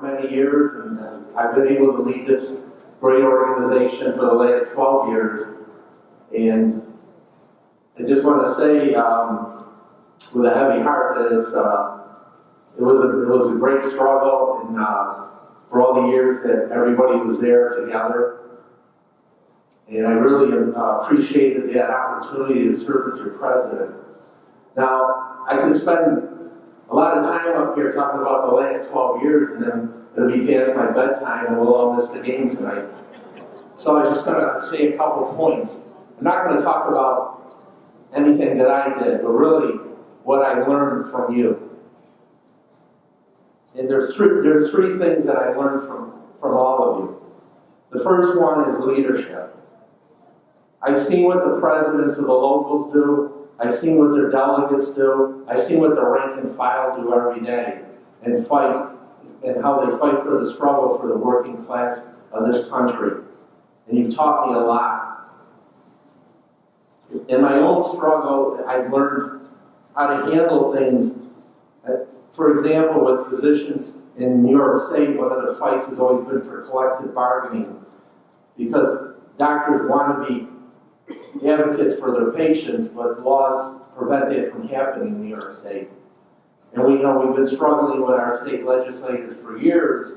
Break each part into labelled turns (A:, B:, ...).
A: for many years, and I've been able to lead this great organization for the last 12 years. And I just want to say, with a heavy heart, that it was a great struggle, and for all the years that everybody was there together. And I really appreciated that opportunity to serve as your president. Now, I could spend a lot of time up here talking about the last 12 years, and then it'll be past my bedtime, and we'll all miss the game tonight. So I'm just going to say a couple points. I'm not going to talk about anything that I did, but really what I learned from you. And there's three things that I learned from all of you. The first one is leadership. I've seen what the presidents of the locals do. I've seen what their delegates do. I've seen what the rank and file do every day and fight, and how they fight for the struggle for the working class of this country. And you've taught me a lot. In my own struggle, I've learned how to handle things. For example, with physicians in New York State, one of the fights has always been for collective bargaining, because doctors want to be advocates for their patients, but laws prevent that from happening in New York State. And we've been struggling with our state legislators for years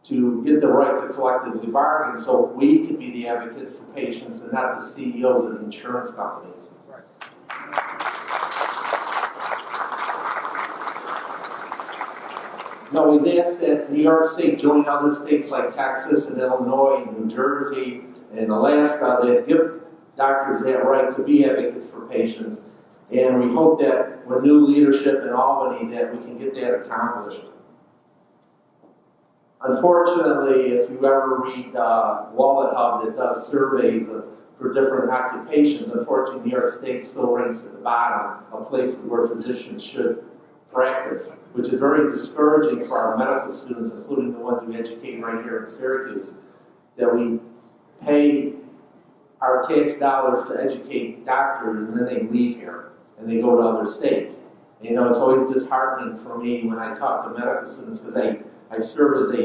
A: to get the right to collectively bargain so we could be the advocates for patients and not the CEOs of the insurance companies. Right. No, we've asked that New York State join other states like Texas and Illinois and New Jersey and Alaska that give doctors that right to be advocates for patients. And we hope that with new leadership in Albany that we can get that accomplished. Unfortunately, if you ever read Wallet Hub that does surveys for different occupations, unfortunately New York State still ranks at the bottom of places where physicians should practice, which is very discouraging for our medical students, including the ones we educate right here in Syracuse, that we pay our tax dollars to educate doctors and then they leave here and they go to other states. And, it's always disheartening for me when I talk to medical students, because I serve as a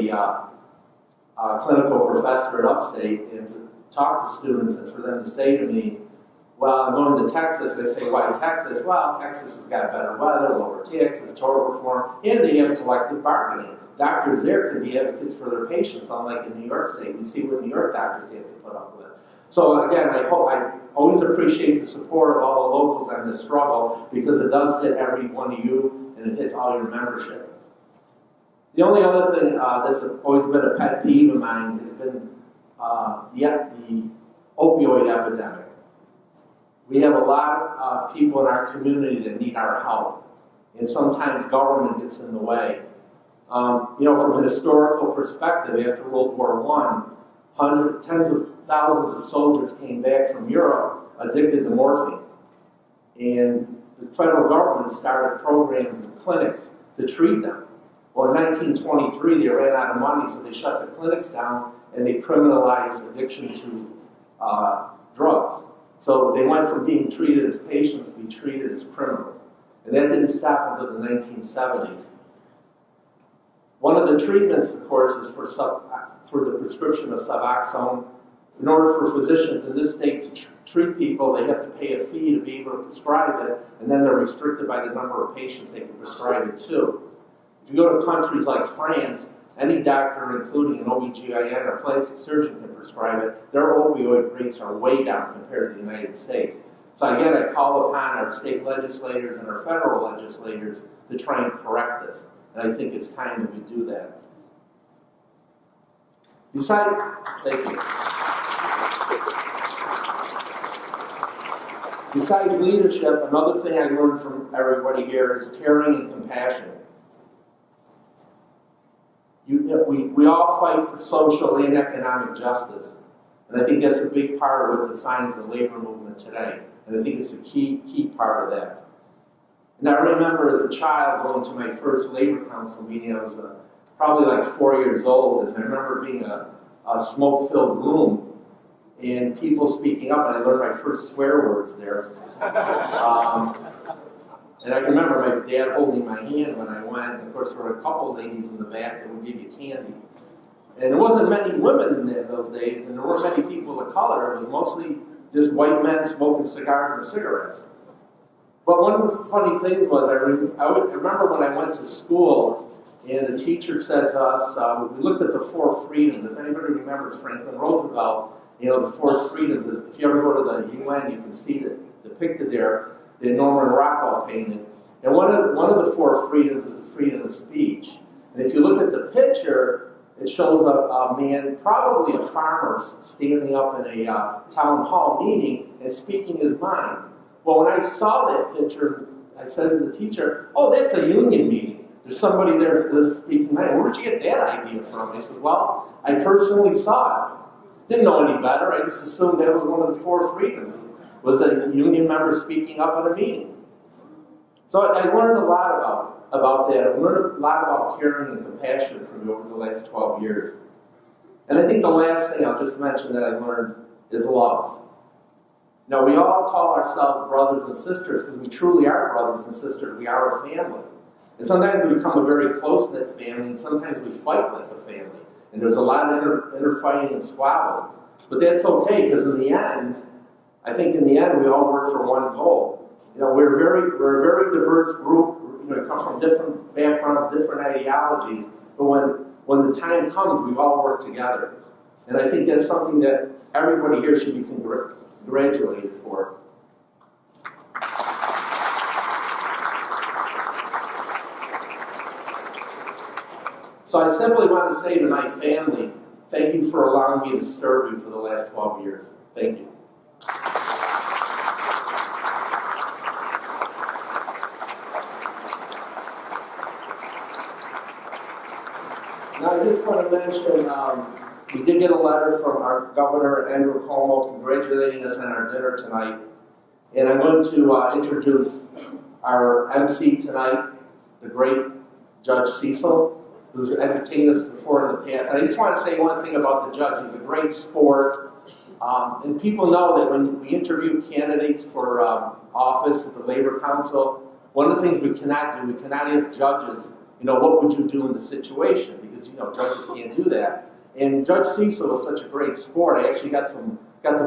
A: clinical professor at Upstate, and to talk to students and for them to say to me, well, I'm going to Texas. And I say, why Texas? Well, Texas has got better weather, lower taxes, tort reform, and they have collective bargaining. Doctors there can be advocates for their patients, unlike in New York State. We see what New York doctors have to put up with. So again, I always appreciate the support of all the locals on this struggle, because it does hit every one of you and it hits all your membership. The only other thing that's always been a pet peeve of mine has been the opioid epidemic. We have a lot of people in our community that need our help, and sometimes government gets in the way. From a historical perspective, after World War I, tens of thousands of soldiers came back from Europe addicted to morphine. And the federal government started programs and clinics to treat them. Well, in 1923, they ran out of money, so they shut the clinics down and they criminalized addiction to drugs. So they went from being treated as patients to be treated as criminals. And that didn't stop until the 1970s. One of the treatments, of course, is for the prescription of Suboxone. In order for physicians in this state to treat people, they have to pay a fee to be able to prescribe it, and then they're restricted by the number of patients they can prescribe it to. If you go to countries like France, any doctor, including an OBGYN or plastic surgeon, can prescribe it. Their opioid rates are way down compared to the United States. So again, I call upon our state legislators and our federal legislators to try and correct this. And I think it's time that we do that. Thank you. Besides leadership, another thing I learned from everybody here is caring and compassion. We all fight for social and economic justice. And I think that's a big part of what defines the labor movement today. And I think it's a key part of that. And I remember as a child going to my first labor council meeting. I was probably like 4 years old, and I remember being a smoke-filled room and people speaking up, and I learned my first swear words there. And I remember my dad holding my hand when I went, and of course there were a couple ladies in the back that would give you candy. And there wasn't many women in those days, and there weren't many people of color. It was mostly just white men smoking cigars and cigarettes. But one of the funny things was, I remember when I went to school, and the teacher said to us, we looked at the 4 freedoms. If anybody remembers Franklin Roosevelt, the 4 freedoms, if you ever go to the UN, you can see that depicted there, that Norman Rockwell painted. And one of the 4 freedoms is the freedom of speech. And if you look at the picture, it shows a man, probably a farmer, standing up in a town hall meeting and speaking his mind. Well, when I saw that picture, I said to the teacher, "Oh, that's a union meeting. There's somebody there that's speaking mind. Where'd you get that idea from?" He says, "Well, I personally saw it. Didn't know any better. I just assumed that was one of the 4 freedoms, was a union member speaking up at a meeting." So I learned a lot about that. I learned a lot about caring and compassion from you over the last 12 years. And I think the last thing I'll just mention that I learned is love. Now, we all call ourselves brothers and sisters because we truly are brothers and sisters. We are a family. And sometimes we become a very close-knit family, and sometimes we fight like a family. And there's a lot of inner fighting and squabbles. But that's okay, because in the end, I think in the end, we all work for one goal. We're a very diverse group. We come from different backgrounds, different ideologies. But when the time comes, we all work together. And I think that's something that everybody here should be congratulated for. So I simply want to say to my family, thank you for allowing me to serve you for the last 12 years. Thank you. Now I just want to mention, we did get a letter from our Governor, Andrew Cuomo, congratulating us on our dinner tonight. And I'm going to introduce our Emcee tonight, the great Judge Cecile, who's entertained us before in the past. And I just want to say one thing about the judge. He's a great sport. And people know that when we interview candidates for office at the Labor Council, one of the things we cannot do, we cannot ask judges, what would you do in the situation? Because, judges can't do that. And Judge Cecile was such a great sport. I actually got to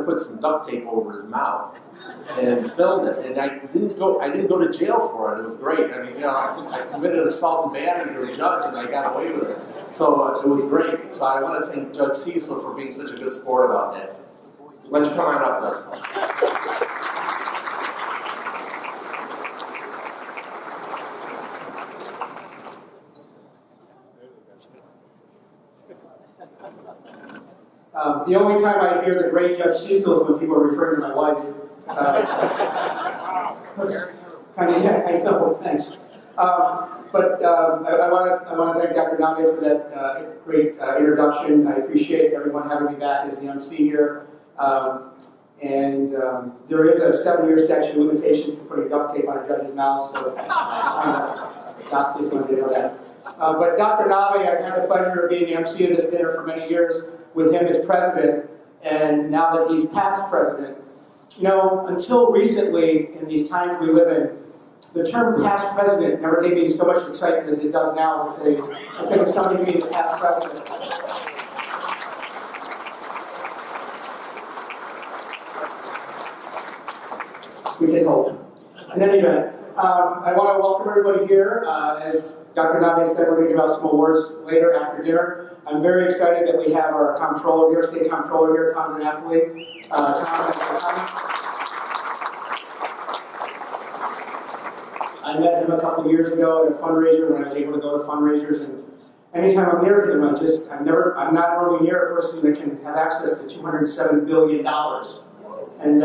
A: put some duct tape over his mouth and filmed it. And I didn't go to jail for it. It was great. I mean, I committed assault and battery to a judge, and I got away with it. So it was great. So I want to thank Judge Cecile for being such a good sport about that. Why don't you come on up, Judge?
B: The only time I hear the great Judge Cecile is when people are referring to my wife. That's kind of, yeah, I know, thanks. But I want to thank Dr. Nave for that great introduction. I appreciate everyone having me back as the Emcee here. There is a 7-year statute of limitations for putting duct tape on a judge's mouth, so Doc just wanted to know that. But Dr. Nave, I've had the pleasure of being the Emcee of this dinner for many years with him as president, and now that he's past president. Until recently, in these times we live in, the term past president never gave me so much excitement as it does now to think of somebody being the past president. We can hope. In any event, I want to welcome everybody here. As Dr. Nave said, we're going to give out some awards later after dinner. I'm very excited that we have our Comptroller, New York State Comptroller here, Tom DiNapoli. I met him a couple years ago at a fundraiser when I was able to go to fundraisers, and anytime I'm near him, I'm not normally near a person that can have access to $207 billion. And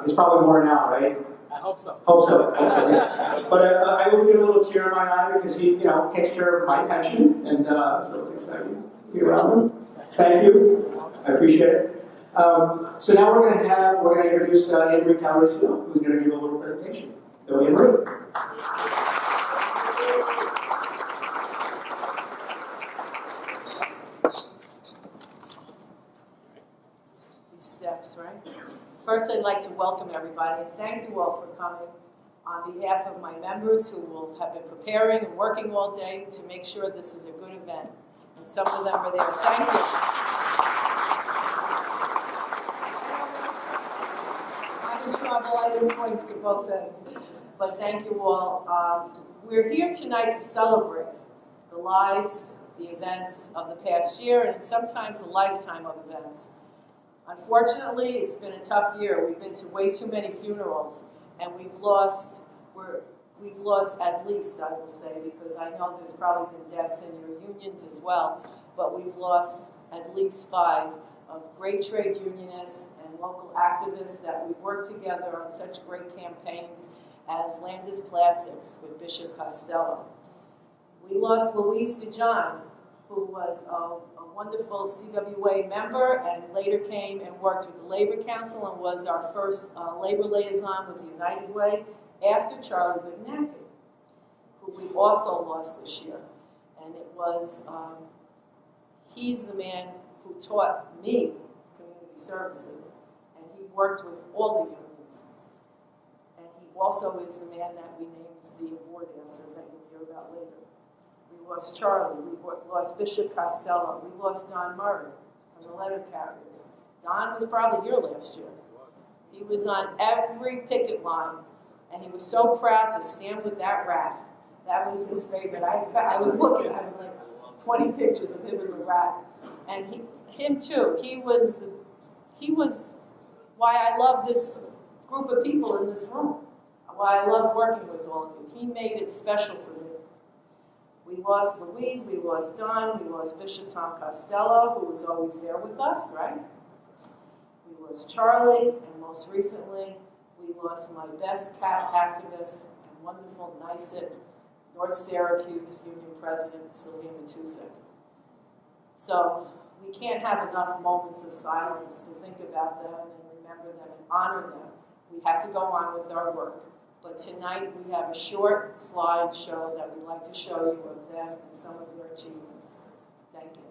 B: it's probably more now, right?
C: I hope so.
B: Hope so, yeah. But I always get a little tear in my eye because he, takes care of my pension, and so it's exciting to be around him. Thank you. I appreciate it. So now we're going to introduce Anne-Marie Calrissian, who's going to give a little presentation. So Anne-Marie.
C: These steps, right? First, I'd like to welcome everybody. Thank you all for coming. on behalf of my members who will have been preparing and working all day to make sure this is a good event. And some of them are there. Thank you. I'm in trouble. I didn't point to both ends. But thank you all. We're here tonight to celebrate the lives, the events of the past year, and sometimes a lifetime of events. Unfortunately, it's been a tough year. We've been to way too many funerals, and we've lost at least, I will say, because I know there's probably been deaths in your unions as well, but we've lost at least 5 of great trade unionists and local activists that we've worked together on such great campaigns as Landis Plastics with Bishop Costello. We lost Louise DeJohn, who was a wonderful CWA member and later came and worked with the Labor Council and was our first labor liaison with the United Way after Charlie Bignacki, who we also lost this year. And it was, he's the man who taught me community services, and he worked with all the unions. And he also is the man that we named the award after that you'll hear about later. We lost Charlie, we lost Bishop Costello, we lost Don Murray from the letter carriers. Don was probably here last year. He was on every picket line, and he was so proud to stand with that rat. That was his favorite. I was looking at him like 20 pictures of him and the rat. And him too, he was why I love this group of people in this room, why I love working with all of you. He made it special for me. We lost Louise, we lost Don, we lost Bishop Tom Costello, who was always there with us, right? We lost Charlie, and most recently, we lost my best cat activist and wonderful NYSET North Syracuse Union President, Sylvia Matusek. So we can't have enough moments of silence to think about them and remember them and honor them. We have to go on with our work. But tonight we have a short slideshow that we'd like to show you of them and some of their achievements. Thank you.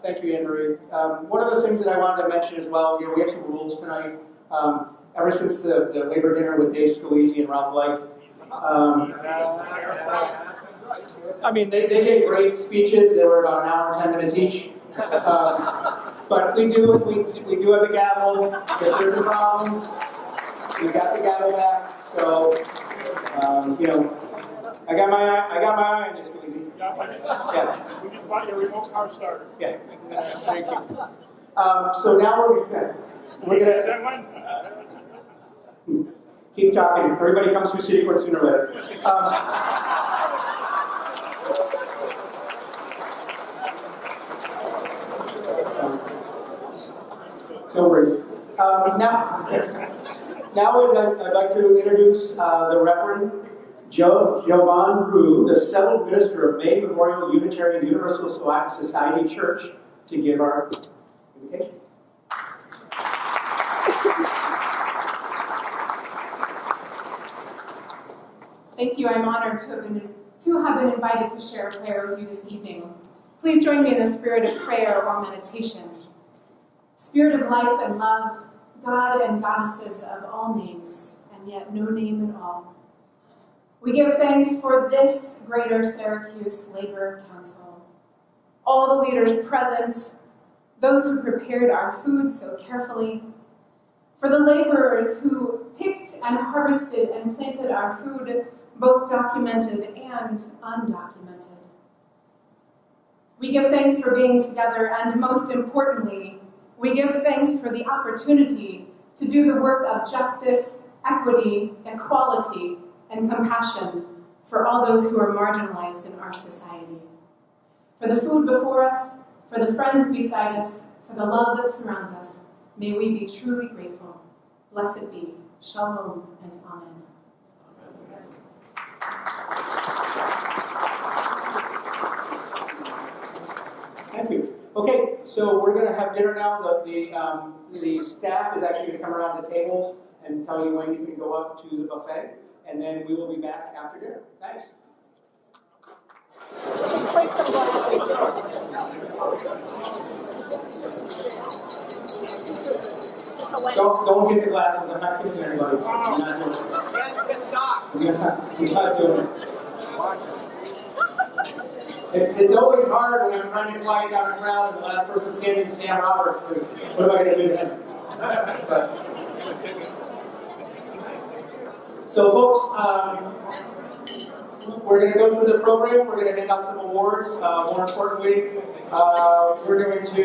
B: Thank you, Anne-Marie. One of the things that I wanted to mention as well, we have some rules tonight. Ever since the labor dinner with Dave Scalise and Ralph Like, I mean, they gave great speeches. They were about an hour and 10 minutes each. But we do have the gavel. If there's a problem, we got the gavel back. So, you know, I got my eye on this, Scalise. Yeah.
D: We just bought your remote car starter.
B: Yeah. Thank you. So now we're gonna keep talking. Everybody comes through City Court sooner or later. No worries. Now I'd like to introduce the Reverend Jovan Rue, the settled minister of May Memorial Unitarian Universal Society Church, to give our invitation.
E: Thank you. I'm honored to have been invited to share a prayer with you this evening. Please join me in the spirit of prayer or meditation. Spirit of life and love, God and goddesses of all names, and yet no name at all. We give thanks for this Greater Syracuse Labor Council, all the leaders present, those who prepared our food so carefully, for the laborers who picked and harvested and planted our food, both documented and undocumented. We give thanks for being together, and most importantly, we give thanks for the opportunity to do the work of justice, equity, equality, and compassion for all those who are marginalized in our society. For the food before us, for the friends beside us, for the love that surrounds us, may we be truly grateful. Blessed be. Shalom and Amen.
B: Thank you. Okay, so we're going to have dinner now. The staff is actually going to come around the tables and tell you when you can go up to the buffet, and then we will be back after dinner. Thanks. Don't get the glasses. I'm not kissing anybody. I'm not doing it. I'm not doing it. It's always hard when I'm trying to quiet down a crowd and the last person standing is Sam Roberts. What am I going to do to him? So, folks, we're going to go through the program. We're going to hand out some awards. More importantly, we're going to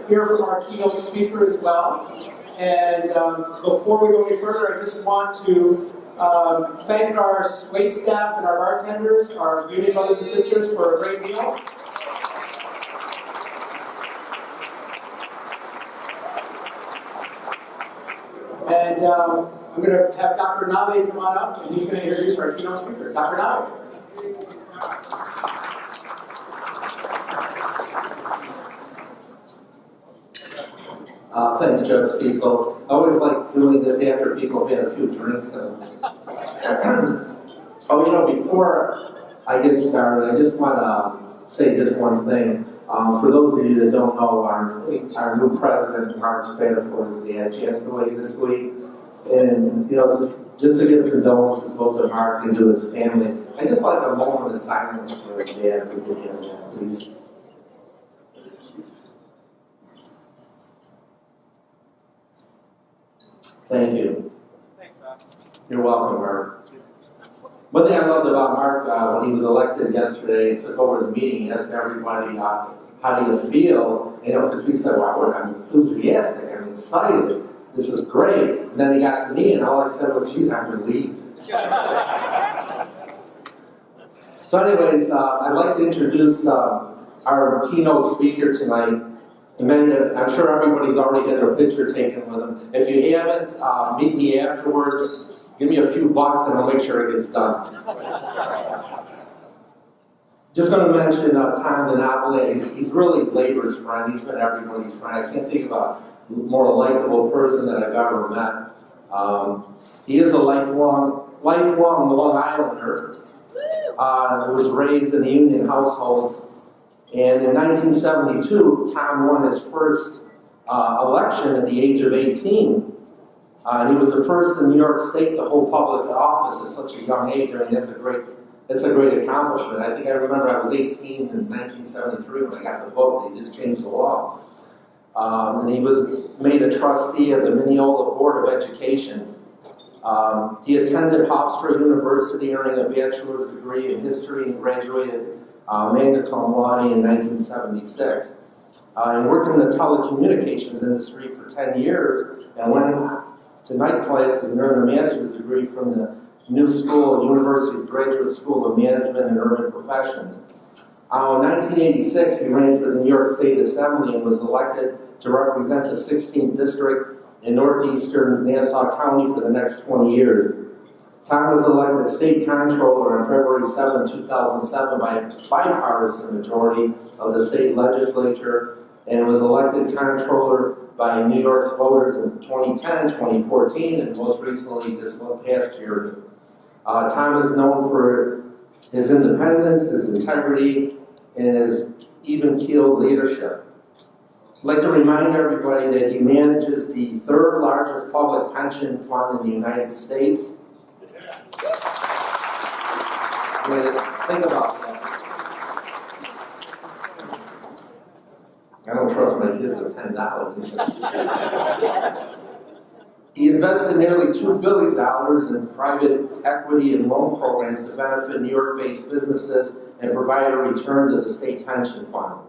B: hear from our keynote speaker as well. And before we go any further, I just want to thank our wait staff and our bartenders, our beauty brothers and sisters for a great meal. And I'm going to have Dr. Nave come on up, and he's going to introduce our keynote speaker. Dr. Nave.
A: Thanks, Judge Cecile. I always like doing this after people have had a few drinks. Before I get started, I just want to say just one thing. For those of you that don't know, our new president, Mark Spadafore, he had a chance to leave this week. And, just to give condolences both to Mark and to his family, I just like a moment of silence for his dad, for him, please. Thank you.
B: Thanks, Doc.
A: You're welcome, Mark. One thing I loved about Mark, when he was elected yesterday, he took over the meeting, he asked everybody, how do you feel? Because we said, wow, I'm enthusiastic, I'm excited, this is great. And then he got to me, and all I said was, geez, I'm relieved. So anyways, I'd like to introduce our keynote speaker tonight. And I'm sure everybody's already had their picture taken with him. If you haven't, meet me afterwards. Give me a few bucks and I'll make sure it gets done. Just going to mention Tom DiNapoli. He's really labor's friend. He's been everybody's friend. I can't think of a more likable person that I've ever met. He is a lifelong Long Islander. Was raised in a union household. And in 1972, Tom won his first election at the age of 18. And he was the first in New York State to hold public office at such a young age. I mean, that's a great accomplishment. I think I remember I was 18 in 1973 when I got the vote. They just changed the law. And he was made a trustee of the Mineola Board of Education. He attended Hofstra University, earning a bachelor's degree in history, and graduated magna cum laude in 1976. And worked in the telecommunications industry for 10 years, and went to night classes and earned a master's degree from the New School University's Graduate School of Management and Urban Professions. In 1986, he ran for the New York State Assembly and was elected to represent the 16th District in northeastern Nassau County for the next 20 years. Tom was elected State Comptroller on February 7, 2007 by a bipartisan majority of the state legislature, and was elected Comptroller by New York's voters in 2010, 2014, and most recently this past year. Tom is known for his independence, his integrity, and his even-keeled leadership. I'd like to remind everybody that he manages the third largest public pension fund in the United States. I mean, think about that. I don't trust my kids with $10. He invested nearly $2 billion in private equity and loan programs to benefit New York-based businesses and provide a return to the state pension fund.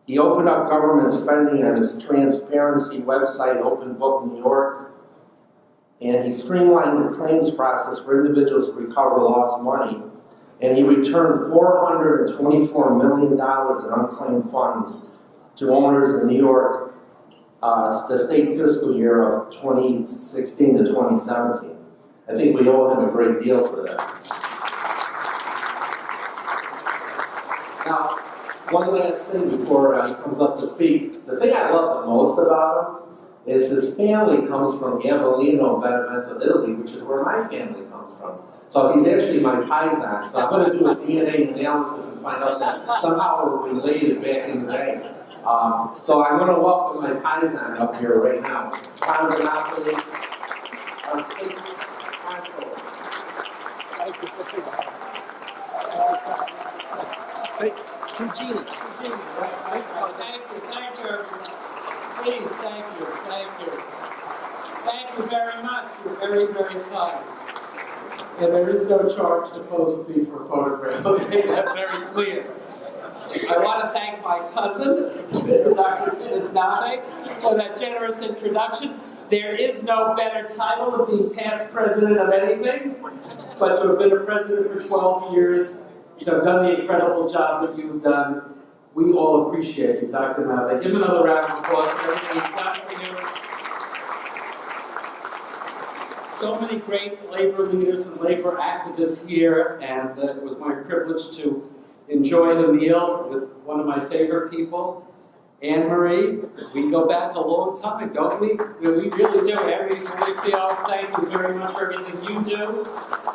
A: He opened up government spending on his transparency website, Open Book New York, and he streamlined the claims process for individuals to recover lost money. And he returned $424 million in unclaimed funds to owners in New York, the state fiscal year of 2016 to 2017. I think we owe him a great deal for that. Now, one last thing before he comes up to speak. The thing I love the most about him is his family comes from Avellino, Benevento, Italy, which is where my family comes from. So he's actually my paisan. So I'm going to do a DNA analysis and find out that somehow we're related back in the day. So I'm going to welcome my paisan up here right now. Tom DiNapoli, our state controller.
F: Thank you. Please, thank you. Thank you very much. You're very, very kind.
B: And there is no charge to pose with me for a photograph. Let me make that very clear.
F: I want to thank my cousin, Dr. Nave, for that generous introduction. There is no better title of being past president of anything, but to have been a president for 12 years, to have done the incredible job that you've done. We all appreciate you, Dr. Nave. Give him another round of applause for everything he's done for you. So many great labor leaders and labor activists here, and it was my privilege to enjoy the meal with one of my favorite people, Anne-Marie. We go back a long time, don't we? We really do. Cecile, thank you very much for everything you do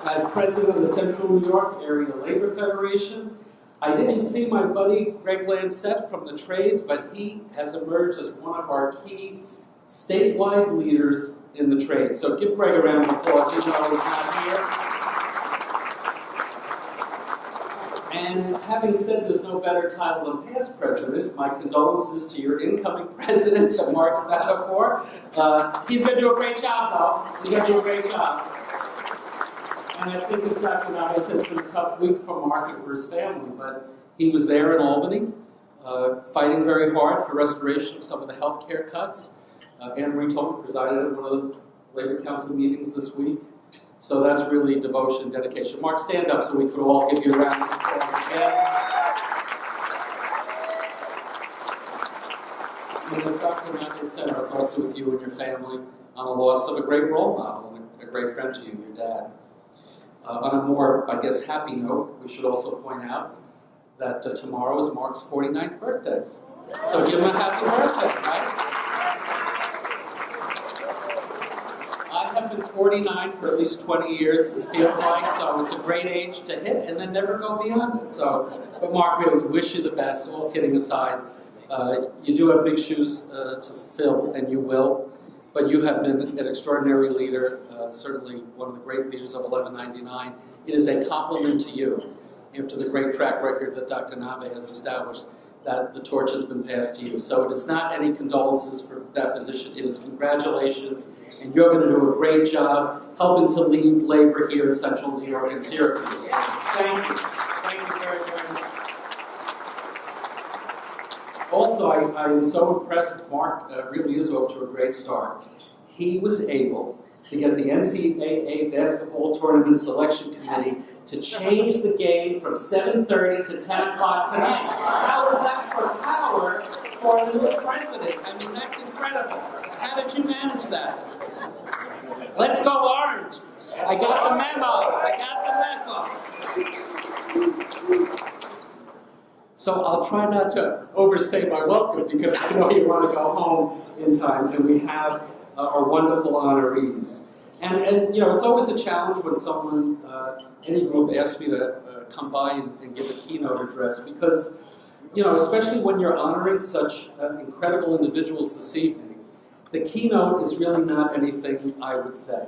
F: as president of the Central New York Area Labor Federation. I didn't see my buddy Greg Lancet from the trades, but he has emerged as one of our key statewide leaders in the trades. So give Greg a round of applause, even though he's not here. And having said there's no better title than past president, my condolences to your incoming president, Mark Spadafore. He's going to do a great job, though. He's going to do a great job. And I think, as Dr. Nave said, it's been a tough week for Mark and for his family, but he was there in Albany, fighting very hard for restoration of some of the health care cuts. Anne-Marie Toman presided at one of the Labor Council meetings this week. So that's really devotion, dedication. Mark, stand up so we could all give you a round of applause again. And as Dr. Nave said, our thoughts are with you and your family on a loss of a great role model and a great friend to you, your dad. On a more, I guess, happy note, we should also point out that tomorrow is Mark's 49th birthday. So give him a happy birthday, right? I have been 49 for at least 20 years, it feels like, so it's a great age to hit and then never go beyond it. So, but Mark, really, we wish you the best, all kidding aside. You do have big shoes to fill, and you will. But you have been an extraordinary leader, certainly one of the great leaders of 1199. It is a compliment to you, after the great track record that Dr. Nave has established, that the torch has been passed to you. So it is not any condolences for that position, it is congratulations, and you're going to do a great job helping to lead labor here in Central New York and Syracuse. Thank you. Thank you very, very much. Also, I am so impressed. Mark really is off to a great start. He was able to get the NCAA basketball tournament selection committee to change the game from 7:30 to 10 o'clock tonight. How is that for power for the new president? I mean, that's incredible. How did you manage that? Let's go Orange. I got the memo. So I'll try not to overstay my welcome because I know you want to go home in time, and we have our wonderful honorees. And you know, it's always a challenge when someone, any group asks me to come by and give a keynote address because, you know, especially when you're honoring such incredible individuals this evening, the keynote is really not anything I would say.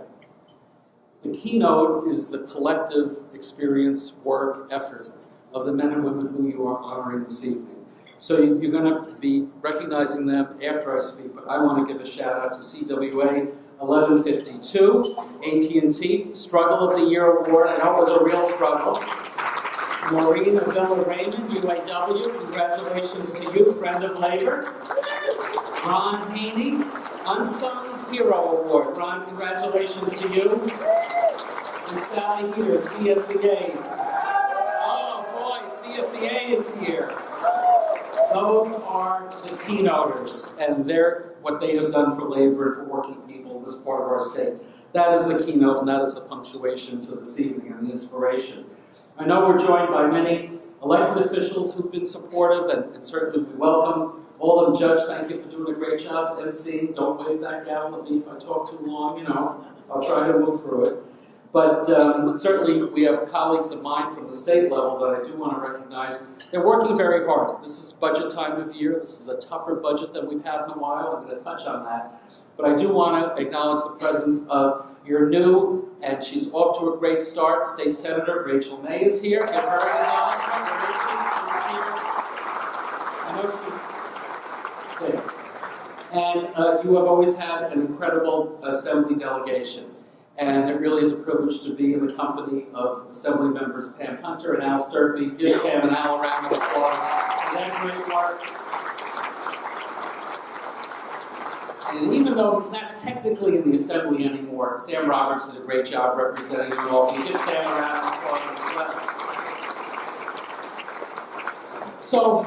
F: The Keynote is the collective experience, work, effort of the men and women who you are honoring this evening. So you're going to be recognizing them after I speak, but I want to give a shout out to CWA 1152, AT&T, Struggle of the Year Award. I know it was a real struggle. Maureen Avila-Raymond, UAW, congratulations to you, friend of labor. Ron Haney, Unsung Hero Award. Ron, congratulations to you. And Sally here, CSEA. Oh boy, CSEA is here. Those are the keynoters, and they're what they have done for labor and for working people in this part of our state. That is the keynote, and that is the punctuation to this evening and the inspiration. I know we're joined by many elected officials who've been supportive, and certainly we welcome all of them. Judge, thank you for doing a great job. Emcee, don't wave that gavel at me if I talk too long, you know. I'll try to move through it. But certainly we have colleagues of mine from the state level that I do want to recognize. They're working very hard. This is budget time of year. This is a tougher budget than we've had in a while. I'm going to touch on that. But I do want to acknowledge the presence of your new, and she's off to a great start, State Senator Rachel May is here. Give her an acknowledgement. I know she's there. And you have always had an incredible assembly delegation. And it really is a privilege to be in the company of Assembly members Pam Hunter and Al Sturpey. Give Pam and Al a round of applause for that great work. And even though he's not technically in the Assembly anymore, Sam Roberts did a great job representing you all. You give Sam a round of applause as well. So,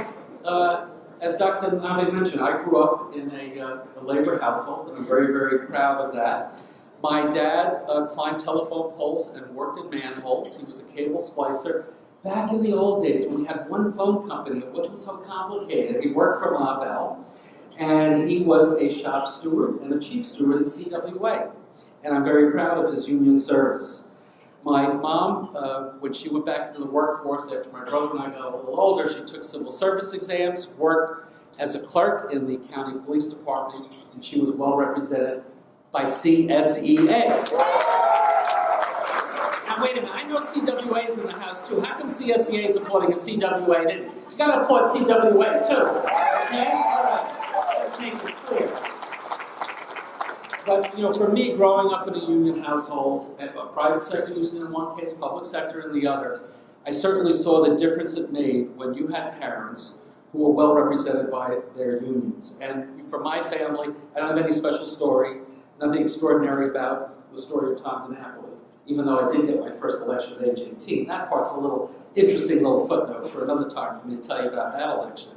F: as Dr. Nave mentioned, I grew up in a labor household, and I'm very, very proud of that. My dad climbed telephone poles and worked in manholes. He was a cable splicer. Back in the old days, when we had one phone company, it wasn't so complicated. He worked for Ma Bell, and he was a shop steward and a chief steward at CWA. And I'm very proud of his union service. My mom, when she went back into the workforce after my brother and I got a little older, she took civil service exams, worked as a clerk in the county police department, and she was well represented by CSEA. Now wait a minute, I know CWA is in the house too. How come CSEA is applauding if CWA didn't? You gotta applaud CWA too. Okay? Alright, let's make it clear. But, you know, for me, growing up in a union household, a private sector union in one case, public sector in the other, I certainly saw the difference it made when you had parents who were well represented by their unions. And for my family, I don't have any special story, nothing extraordinary about the story of Tom DiNapoli, even though I did get my first election at age 18. That part's a little interesting little footnote for another time for me to tell you about that election.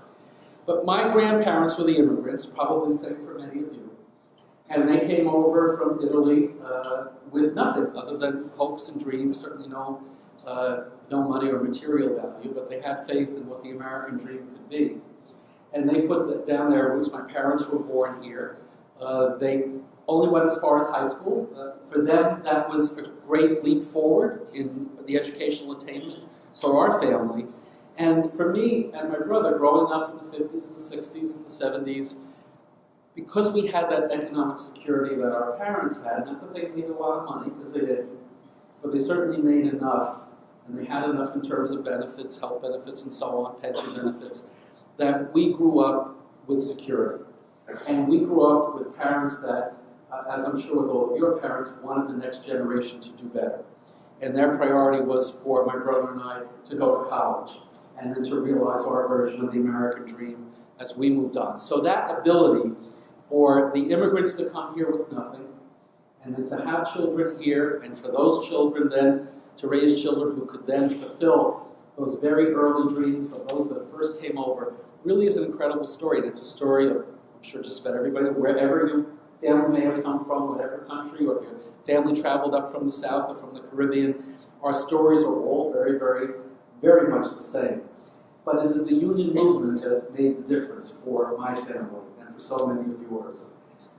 F: But my grandparents were the immigrants, probably the same for many of you. And they came over from Italy with nothing other than hopes and dreams, certainly no money or material value, but they had faith in what the American dream could be. And they put down their roots. My parents were born here. They only went as far as high school. For them, that was a great leap forward in the educational attainment for our family. And for me and my brother, growing up in the 50s and the 60s and the 70s, because we had that economic security that our parents had, not that they made a lot of money, because they didn't, but they certainly made enough, and they had enough in terms of benefits, health benefits and so on, pension benefits, that we grew up with security. And we grew up with parents that, as I'm sure with all of your parents, wanted the next generation to do better. And their priority was for my brother and I to go to college, and then to realize our version of the American dream as we moved on. So that ability for the immigrants to come here with nothing, and then to have children here, and for those children then to raise children who could then fulfill those very early dreams of those that first came over, really is an incredible story. And it's a story of, I'm sure, just about everybody, wherever your family may have come from, whatever country, or if your family traveled up from the South or from the Caribbean, our stories are all very, very, very much the same. But it is the union movement that made the difference for my family and for so many of yours.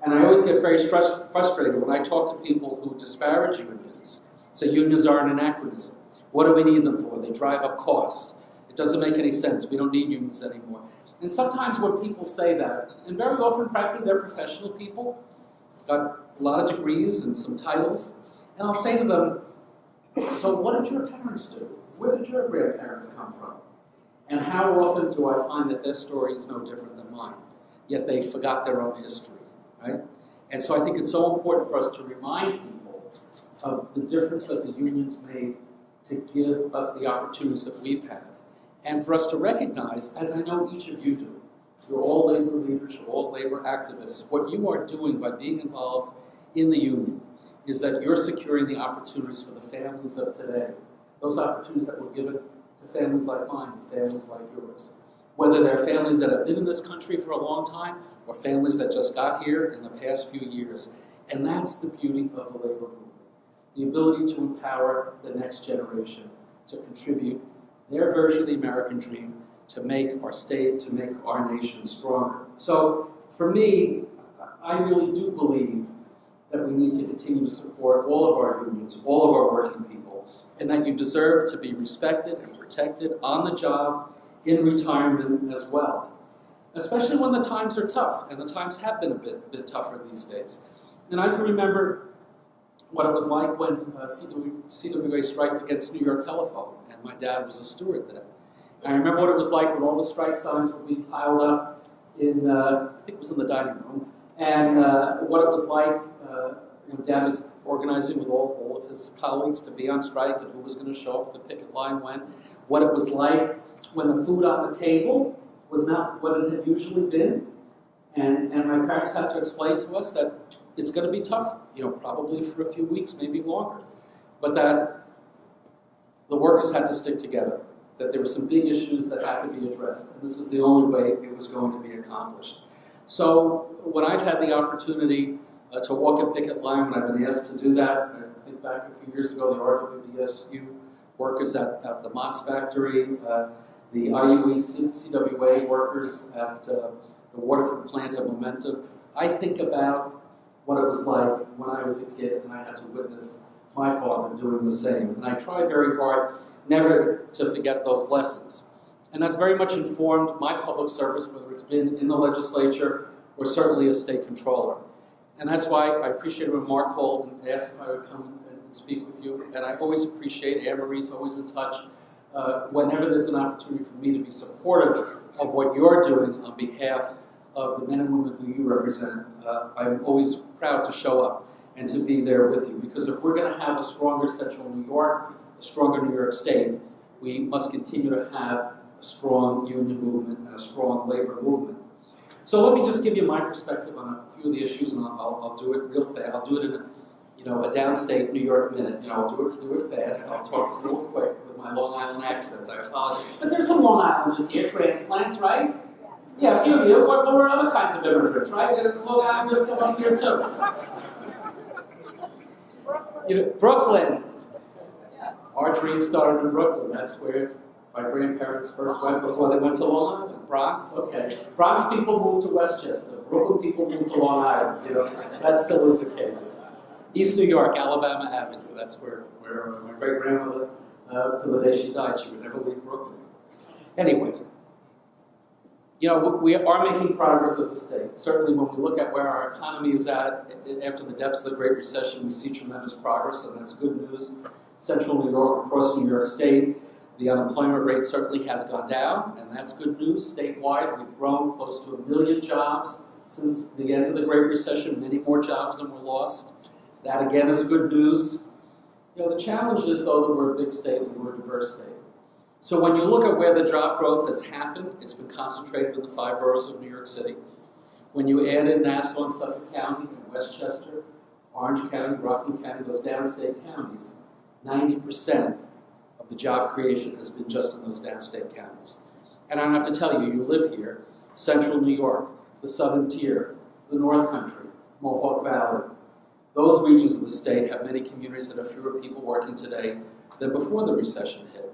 F: And I always get very frustrated when I talk to people who disparage unions. Say unions are an anachronism. What do we need them for? They drive up costs. It doesn't make any sense. We don't need unions anymore. And sometimes when people say that, and very often, frankly, they're professional people, got a lot of degrees and some titles, And I'll say to them, so what did your parents do? Where did your grandparents come from? And how often do I find that their story is no different than mine, yet they forgot their own history, right? And so I think it's so important for us to remind people of the difference that the unions made to give us the opportunities that we've had. And for us to recognize, as I know each of you do, you're all labor leaders, you're all labor activists, what you are doing by being involved in the union is that you're securing the opportunities for the families of today, those opportunities that were given to families like mine and families like yours. Whether they're families that have been in this country for a long time or families that just got here in the past few years. And that's the beauty of the labor movement. The ability to empower the next generation to contribute their version of the American dream to make our state, to make our nation stronger. So for me, I really do believe that we need to continue to support all of our unions, all of our working people, and that you deserve to be respected and protected on the job, in retirement as well. Especially when the times are tough, and the times have been a bit tougher these days. And I can remember what it was like when CWA striked against New York Telephone, and my dad was a steward then. And I remember what it was like when all the strike signs were being piled up in, I think it was in the dining room, and what it was like when Dad was organizing with all of his colleagues to be on strike and who was going to show up at the picket line when, what it was like when the food on the table was not what it had usually been. And my parents had to explain to us that it's going to be tough, probably for a few weeks, maybe longer, but that the workers had to stick together, that there were some big issues that had to be addressed, and this is the only way it was going to be accomplished. So when I've had the opportunity to walk a picket line, when I've been asked to do that, I think back a few years ago, the RWDSU workers at the Mott's factory, the IUE CWA workers at the Waterford plant at Momentum, I think about what it was like when I was a kid and I had to witness my father doing the same. And I try very hard never to forget those lessons. And that's very much informed my public service, whether it's been in the legislature or certainly as state controller. And that's why I appreciate when Mark called and asked if I would come and speak with you. And I always appreciate, Anne-Marie's always in touch, whenever there's an opportunity for me to be supportive of what you're doing on behalf of the men and women who you represent. I'm always proud to show up and to be there with you. Because if we're going to have a stronger Central New York, a stronger New York State, we must continue to have a strong union movement and a strong labor movement. So let me just give you my perspective on a few of the issues, and I'll do it real fast. I'll do it in a downstate New York minute. I'll do it fast. I'll talk real quick with my Long Island accent. I apologize. But there's some Long Islanders here, transplants, right? Yeah, a few of you. What were other kinds of immigrants, right? Long Islanders come up here too. Brooklyn. Our dream started in Brooklyn. That's where my grandparents first went before they went to Long Island. Bronx, okay. Bronx people moved to Westchester. Brooklyn people moved to Long Island. That still is the case. East New York, Alabama Avenue. That's where my great-grandmother, till the day she died, she would never leave Brooklyn. Anyway, we are making progress as a state. Certainly when we look at where our economy is at after the depths of the Great Recession, we see tremendous progress, and that's good news. Central New York, across New York State, the unemployment rate certainly has gone down, and that's good news. Statewide, we've grown close to 1 million jobs since the end of the Great Recession, many more jobs than were lost. That, again, is good news. The challenge is, though, that we're a big state and we're a diverse state. So when you look at where the job growth has happened, it's been concentrated in the 5 boroughs of New York City. When you add in Nassau and Suffolk County, and Westchester, Orange County, Rockland County, those downstate counties, 90% of the job creation has been just in those downstate counties. And I don't have to tell you, you live here, Central New York, the Southern Tier, the North Country, Mohawk Valley. Those regions of the state have many communities that have fewer people working today than before the recession hit.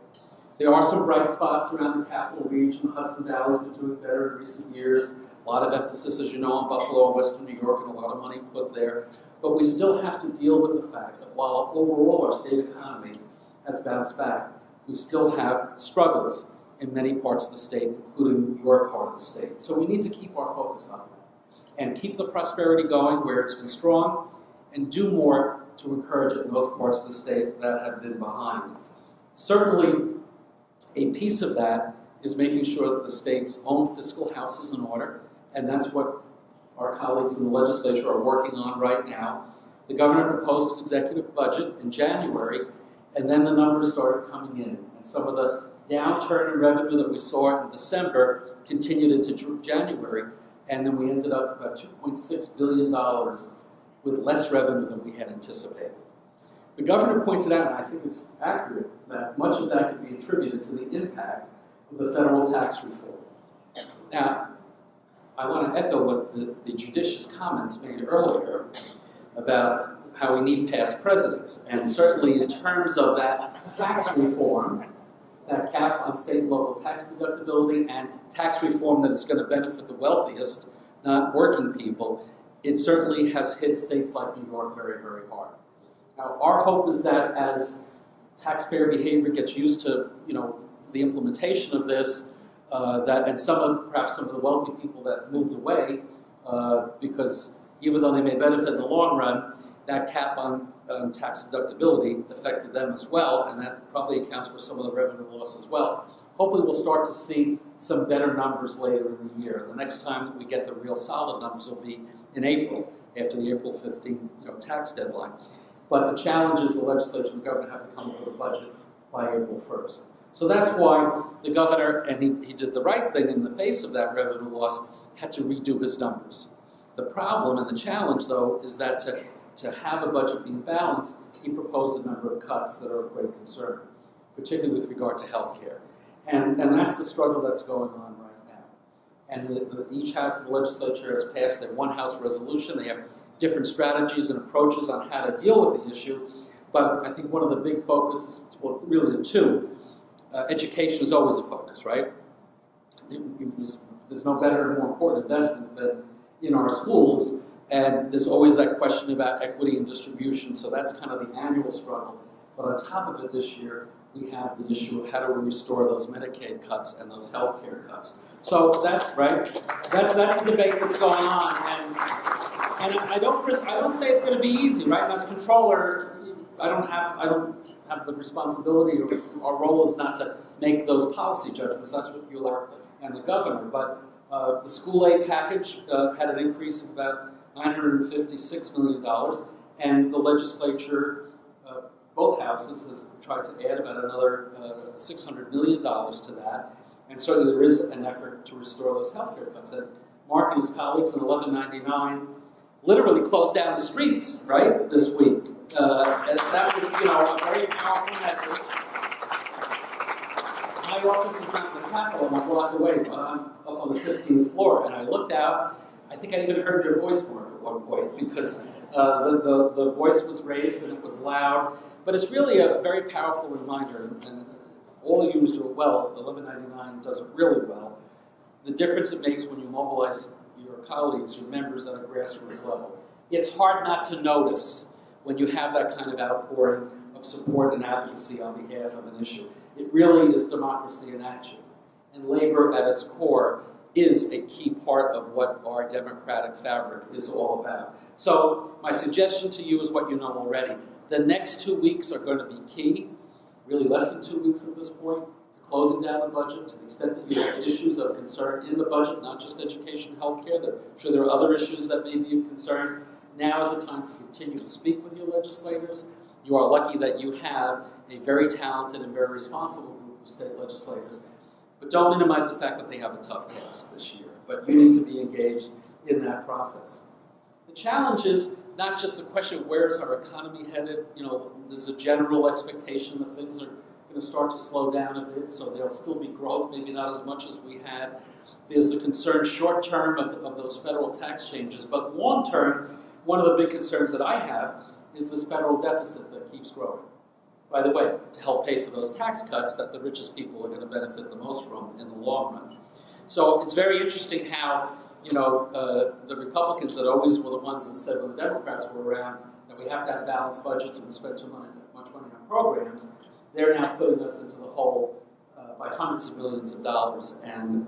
F: There are some bright spots around the capital region. The Hudson Valley's been doing better in recent years. A lot of emphasis, as you know, on Buffalo and Western New York, and a lot of money put there. But we still have to deal with the fact that while overall our state economy has bounced back, we still have struggles in many parts of the state, including your part of the state. So we need to keep our focus on that and keep the prosperity going where it's been strong, and do more to encourage it in those parts of the state that have been behind. Certainly, a piece of that is making sure that the state's own fiscal house is in order, and that's what our colleagues in the legislature are working on right now. The governor proposed his executive budget in January, and then the numbers started coming in. And some of the downturn in revenue that we saw in December continued into January, and then we ended up about $2.6 billion with less revenue than we had anticipated. The governor pointed out, and I think it's accurate, that much of that could be attributed to the impact of the federal tax reform. Now, I want to echo what the judicious comments made earlier about how we need past presidents. And certainly in terms of that tax reform, that cap on state and local tax deductibility and tax reform that is going to benefit the wealthiest, not working people, it certainly has hit states like New York very, very hard. Now, our hope is that as taxpayer behavior gets used to, the implementation of this, and perhaps some of the wealthy people that moved away, because even though they may benefit in the long run, that cap on tax deductibility affected them as well, and that probably accounts for some of the revenue loss as well. Hopefully we'll start to see some better numbers later in the year. The next time that we get the real solid numbers will be in April, after the April 15 tax deadline. But the challenge is the legislature and the government have to come up with a budget by April 1st. So that's why the governor, and he did the right thing in the face of that revenue loss, had to redo his numbers. The problem and the challenge, though, is that to have a budget being balanced, he proposed a number of cuts that are of great concern, particularly with regard to health care. And that's the struggle that's going on right now. And each house of the legislature has passed their one house resolution. They have different strategies and approaches on how to deal with the issue. But I think one of the big focuses, well, really the two, education is always a focus, right? There's no better and more important investment than in our schools. And there's always that question about equity and distribution. So that's kind of the annual struggle. But on top of it this year, we have the issue of how do we restore those Medicaid cuts and those health care cuts. So that's right. That's a debate that's going on. And I don't say it's going to be easy, right? And as controller, I don't have the responsibility, or our role is not to make those policy judgments. That's what you are and the governor. But the school aid package had an increase of about $956 million, and the legislature, both houses, has tried to add about another $600 million to that. And certainly there is an effort to restore those health care cuts. And Mark and his colleagues in 1199 literally closed down the streets, right, this week. And that was, a very powerful message. My office is not in the Capitol, I'm a block away, but I'm up on the 15th floor, and I looked out. I think I even heard your voice, Mark, at one point, because the voice was raised and it was loud. But it's really a very powerful reminder, and all you do it well. 1199 does it really well. The difference it makes when you mobilize your colleagues, your members at a grassroots level. It's hard not to notice when you have that kind of outpouring of support and advocacy on behalf of an issue. It really is democracy in action. And labor at its core is a key part of what our democratic fabric is all about. So my suggestion to you is what you know already. The next 2 weeks are going to be key, really less than 2 weeks at this point, to closing down the budget to the extent that you have issues of concern in the budget, not just education and healthcare. I'm sure there are other issues that may be of concern. Now is the time to continue to speak with your legislators. You are lucky that you have a very talented and very responsible group of state legislators. But don't minimize the fact that they have a tough task this year. But you need to be engaged in that process. The challenge is not just the question of where is our economy headed. There's a general expectation that things are going to start to slow down a bit, so there'll still be growth, maybe not as much as we had. There's the concern short term of those federal tax changes, but long term, one of the big concerns that I have is this federal deficit that keeps growing. By the way, to help pay for those tax cuts that the richest people are going to benefit the most from in the long run. So it's very interesting how, the Republicans that always were the ones that said when the Democrats were around that we have to have balanced budgets and we spend too much money on programs, they're now putting us into the hole by hundreds of millions of dollars. And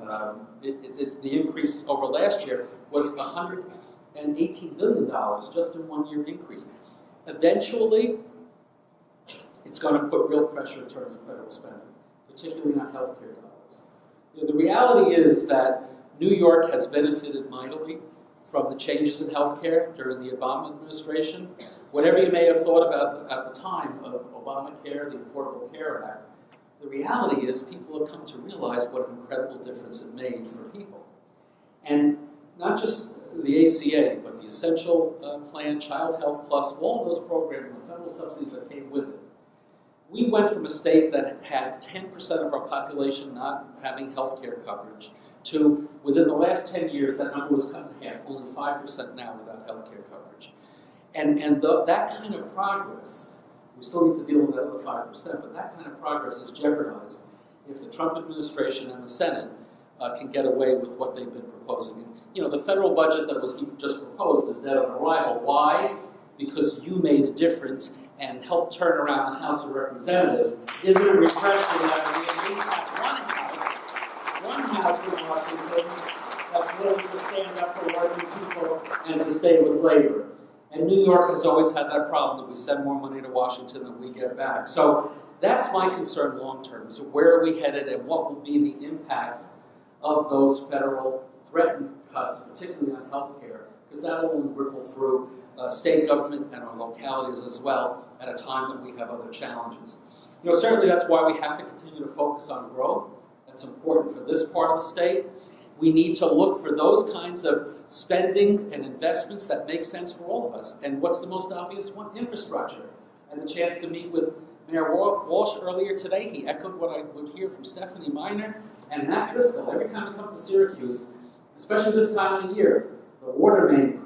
F: the increase over last year was $118 billion just in 1 year increase. Eventually, it's going to put real pressure in terms of federal spending, particularly on healthcare dollars. The reality is that New York has benefited mightily from the changes in healthcare during the Obama administration. Whatever you may have thought about at the time of Obamacare, the Affordable Care Act, the reality is people have come to realize what an incredible difference it made for people. And not just the ACA, but the Essential Plan, Child Health Plus, all those programs and the federal subsidies that came with it. We went from a state that had 10% of our population not having health care coverage to, within the last 10 years, that number was cut in half, only 5% now without health care coverage. And that kind of progress, we still need to deal with that other 5%, but that kind of progress is jeopardized if the Trump administration and the Senate can get away with what they've been proposing. And, you know, the federal budget that was just proposed is dead on arrival. Why? Because you made a difference and helped turn around the House of Representatives. Isn't it refreshing that we at least have one house in Washington that's willing to stand up for working people and to stay with labor? And New York has always had that problem that we send more money to Washington than we get back. So that's my concern long term, is where are we headed and what will be the impact of those federal threatened cuts, particularly on health care, because that will only ripple through state government and our localities as well at a time that we have other challenges. You know, certainly that's why we have to continue to focus on growth. That's important for this part of the state. We need to look for those kinds of spending and investments that make sense for all of us. And what's the most obvious one? Infrastructure. And the chance to meet with Mayor Walsh earlier today, he echoed what I would hear from Stephanie Miner and Matt Driscoll. Every time we come to Syracuse, especially this time of year, the water main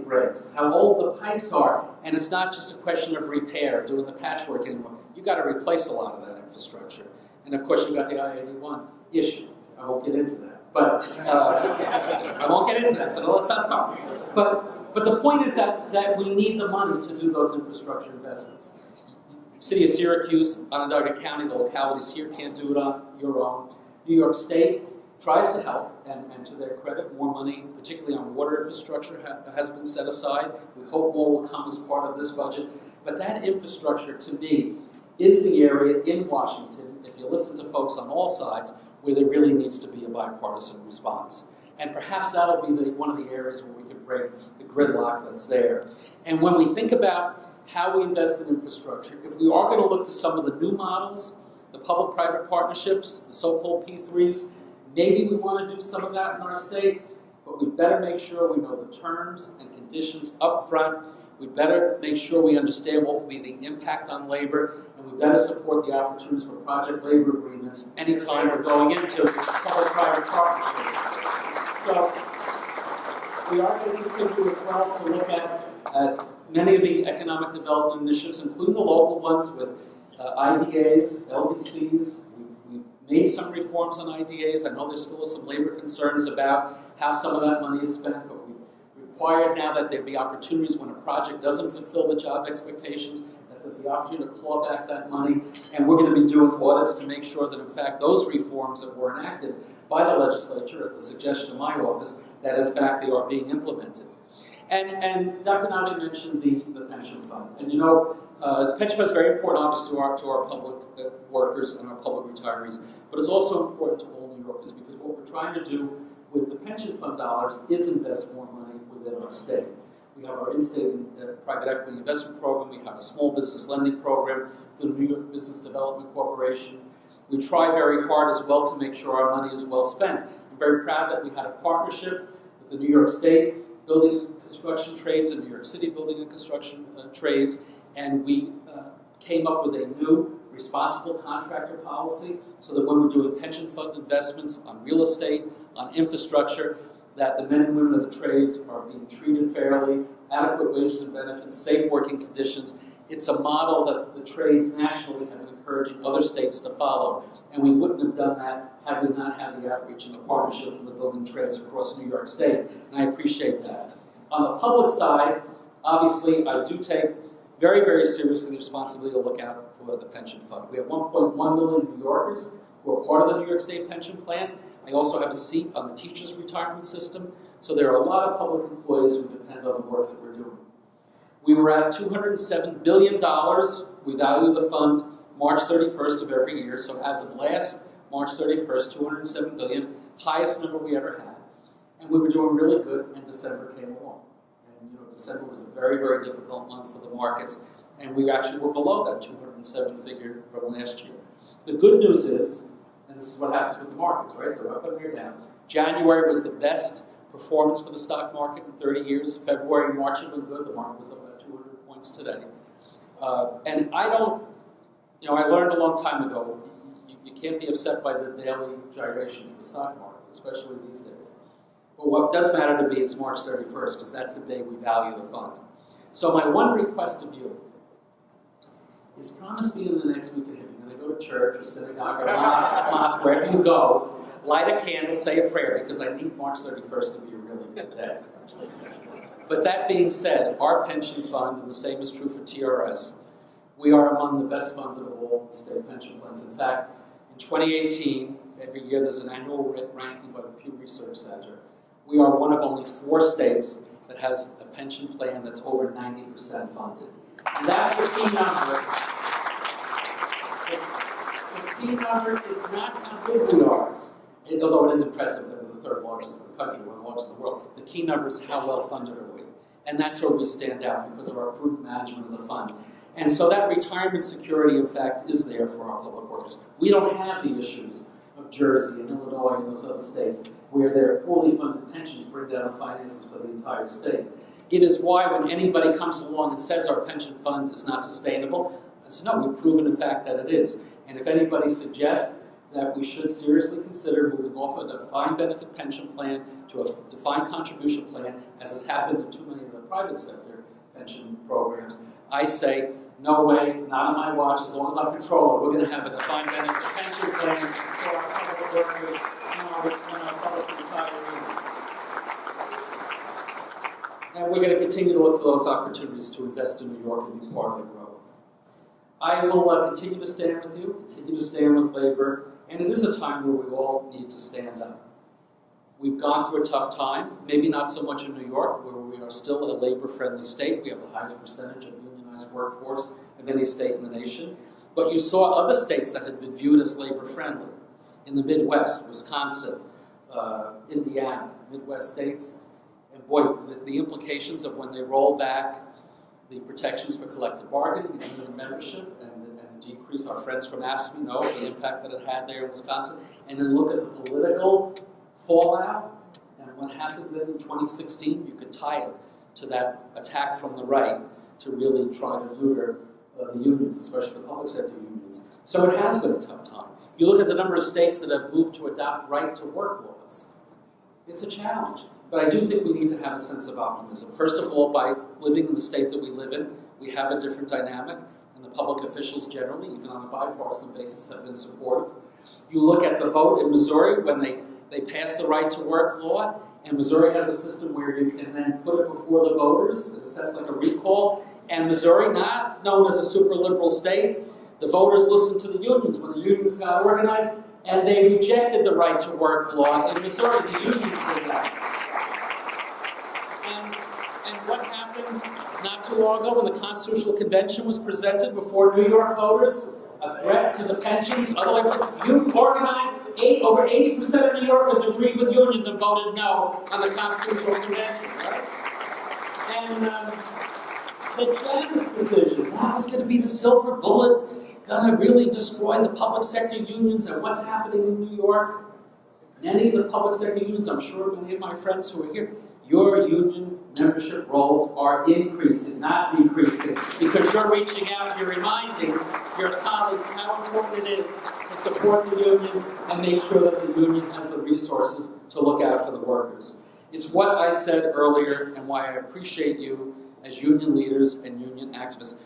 F: breaks, how old the pipes are, and it's not just a question of repair, doing the patchwork anymore. You've got to replace a lot of that infrastructure. And of course, you've got the I-81 issue. I won't get into that. But I won't get into that, so let's not start. But the point is that we need the money to do those infrastructure investments. City of Syracuse, Onondaga County, the localities here can't do it on your own. New York State tries to help, and to their credit, more money, particularly on water infrastructure, has been set aside. We hope more will come as part of this budget. But that infrastructure, to me, is the area in Washington, if you listen to folks on all sides, where there really needs to be a bipartisan response. And perhaps that'll be one of the areas where we can break the gridlock that's there. And when we think about how we invest in infrastructure, if we are going to look to some of the new models, the public-private partnerships, the so-called P3s, maybe we want to do some of that in our state, but we better make sure we know the terms and conditions up front. We better make sure we understand what will be the impact on labor, and we better support the opportunities for project labor agreements anytime we're going into public-private partnerships. So we are going to continue as well to look at many of the economic development initiatives, including the local ones with IDAs, LDCs. We've made some reforms on IDAs. I know there's still some labor concerns about how some of that money is spent, but we've required now that there be opportunities when a project doesn't fulfill the job expectations, that there's the opportunity to claw back that money, and we're going to be doing audits to make sure that, in fact, those reforms that were enacted by the legislature at the suggestion of my office, that, in fact, they are being implemented. And Dr. Nave mentioned the pension fund. And you know, the pension fund is very important, obviously, to our public workers and our public retirees, but it's also important to all New Yorkers, because what we're trying to do with the pension fund dollars is invest more money within our state. We have our in-state private equity investment program. We have a small business lending program through the New York Business Development Corporation. We try very hard as well to make sure our money is well spent. I'm very proud that we had a partnership with the New York State Building and Construction Trades and New York City Building and Construction Trades, and we came up with a new responsible contractor policy so that when we're doing pension fund investments on real estate, on infrastructure, that the men and women of the trades are being treated fairly, adequate wages and benefits, safe working conditions. It's a model that the trades nationally have been encouraging other states to follow, and we wouldn't have done that had we not had the outreach and the partnership with the building trades across New York State, and I appreciate that. On the public side, obviously, I do take very, very seriously the responsibility to look out for the pension fund. We have 1.1 million New Yorkers who are part of the New York State pension plan. I also have a seat on the teachers' retirement system, so there are a lot of public employees who depend on the work that we're doing. We were at $207 billion. We value the fund March 31st of every year. So as of last March 31st, $207 billion, highest number we ever had. And we were doing really good, and December came along. And December was a very, very difficult month for the markets, and we actually were below that 207 figure from last year. The good news is, and this is what happens with the markets, right? They're up and they're down. January was the best performance for the stock market in 30 years. February and March have been good. The market was up about 200 points today. And I don't, I learned a long time ago, you can't be upset by the daily gyrations of the stock market, especially these days. But what does matter to me is March 31st, because that's the day we value the fund. So my one request of you is promise me in the next week and a half, you're going to go to church or synagogue or mosque, wherever you go, light a candle, say a prayer, because I need March 31st to be a really good day. But that being said, our pension fund, and the same is true for TRS, we are among the best funded of all state pension plans. In fact, in 2018, every year there's an annual ranking by the Pew Research Center. We are one of only 4 states that has a pension plan that's over 90% funded. And that's the key number. The key number is not how good we are, although it is impressive that we're the 3rd largest in the country, we're the largest in the world. The key number is how well funded are we. And that's where we stand out because of our prudent management of the fund. And so that retirement security, in fact, is there for our public workers. We don't have the issues of Jersey and Illinois and those other states where their poorly funded pensions bring down the finances for the entire state. It is why when anybody comes along and says our pension fund is not sustainable, I say, no, we've proven in fact that it is. And if anybody suggests that we should seriously consider moving off a defined benefit pension plan to a defined contribution plan, as has happened in too many of the private sector pension programs, I say, no way, not on my watch, as long as I'm controller, we're going to have a defined benefit pension plan for our public workers and our public retirees. And we're going to continue to look for those opportunities to invest in New York and be part of the growth. I will continue to stand with you, continue to stand with labor, and it is a time where we all need to stand up. We've gone through a tough time, maybe not so much in New York, where we are still a labor-friendly state. We have the highest percentage of unionized workforce of any state in the nation. But you saw other states that had been viewed as labor-friendly. In the Midwest, Wisconsin, Indiana, Midwest states. And boy, the implications of when they roll back the protections for collective bargaining and union membership and decrease, our friends from ASPE know the impact that it had there in Wisconsin. And then look at the political fallout and what happened then in 2016. You could tie it to that attack from the right to really try to neuter the unions, especially the public sector unions. So it has been a tough time. You look at the number of states that have moved to adopt right-to-work laws. It's a challenge. But I do think we need to have a sense of optimism. First of all, by living in the state that we live in, we have a different dynamic, and the public officials generally, even on a bipartisan basis, have been supportive. You look at the vote in Missouri when they passed the right-to-work law, and Missouri has a system where you can then put it before the voters, in a sense like a recall. And Missouri, not known as a super liberal state, the voters listened to the unions when the unions got organized, and they rejected the right-to-work law in Missouri. The unions did that. And what happened not too long ago when the Constitutional Convention was presented before New York voters? A threat to the pensions, you organized, over 80% of New Yorkers agreed with unions and voted no on the Constitutional Convention, right? And the Janus decision, that was going to be the silver bullet, going to really destroy the public sector unions and what's happening in New York. Many of the public sector unions, I'm sure many of my friends who are here, your union membership rolls are increasing, not decreasing, because you're reaching out and you're reminding your colleagues how important it is to support the union and make sure that the union has the resources to look out for the workers. It's what I said earlier and why I appreciate you as union leaders and union activists.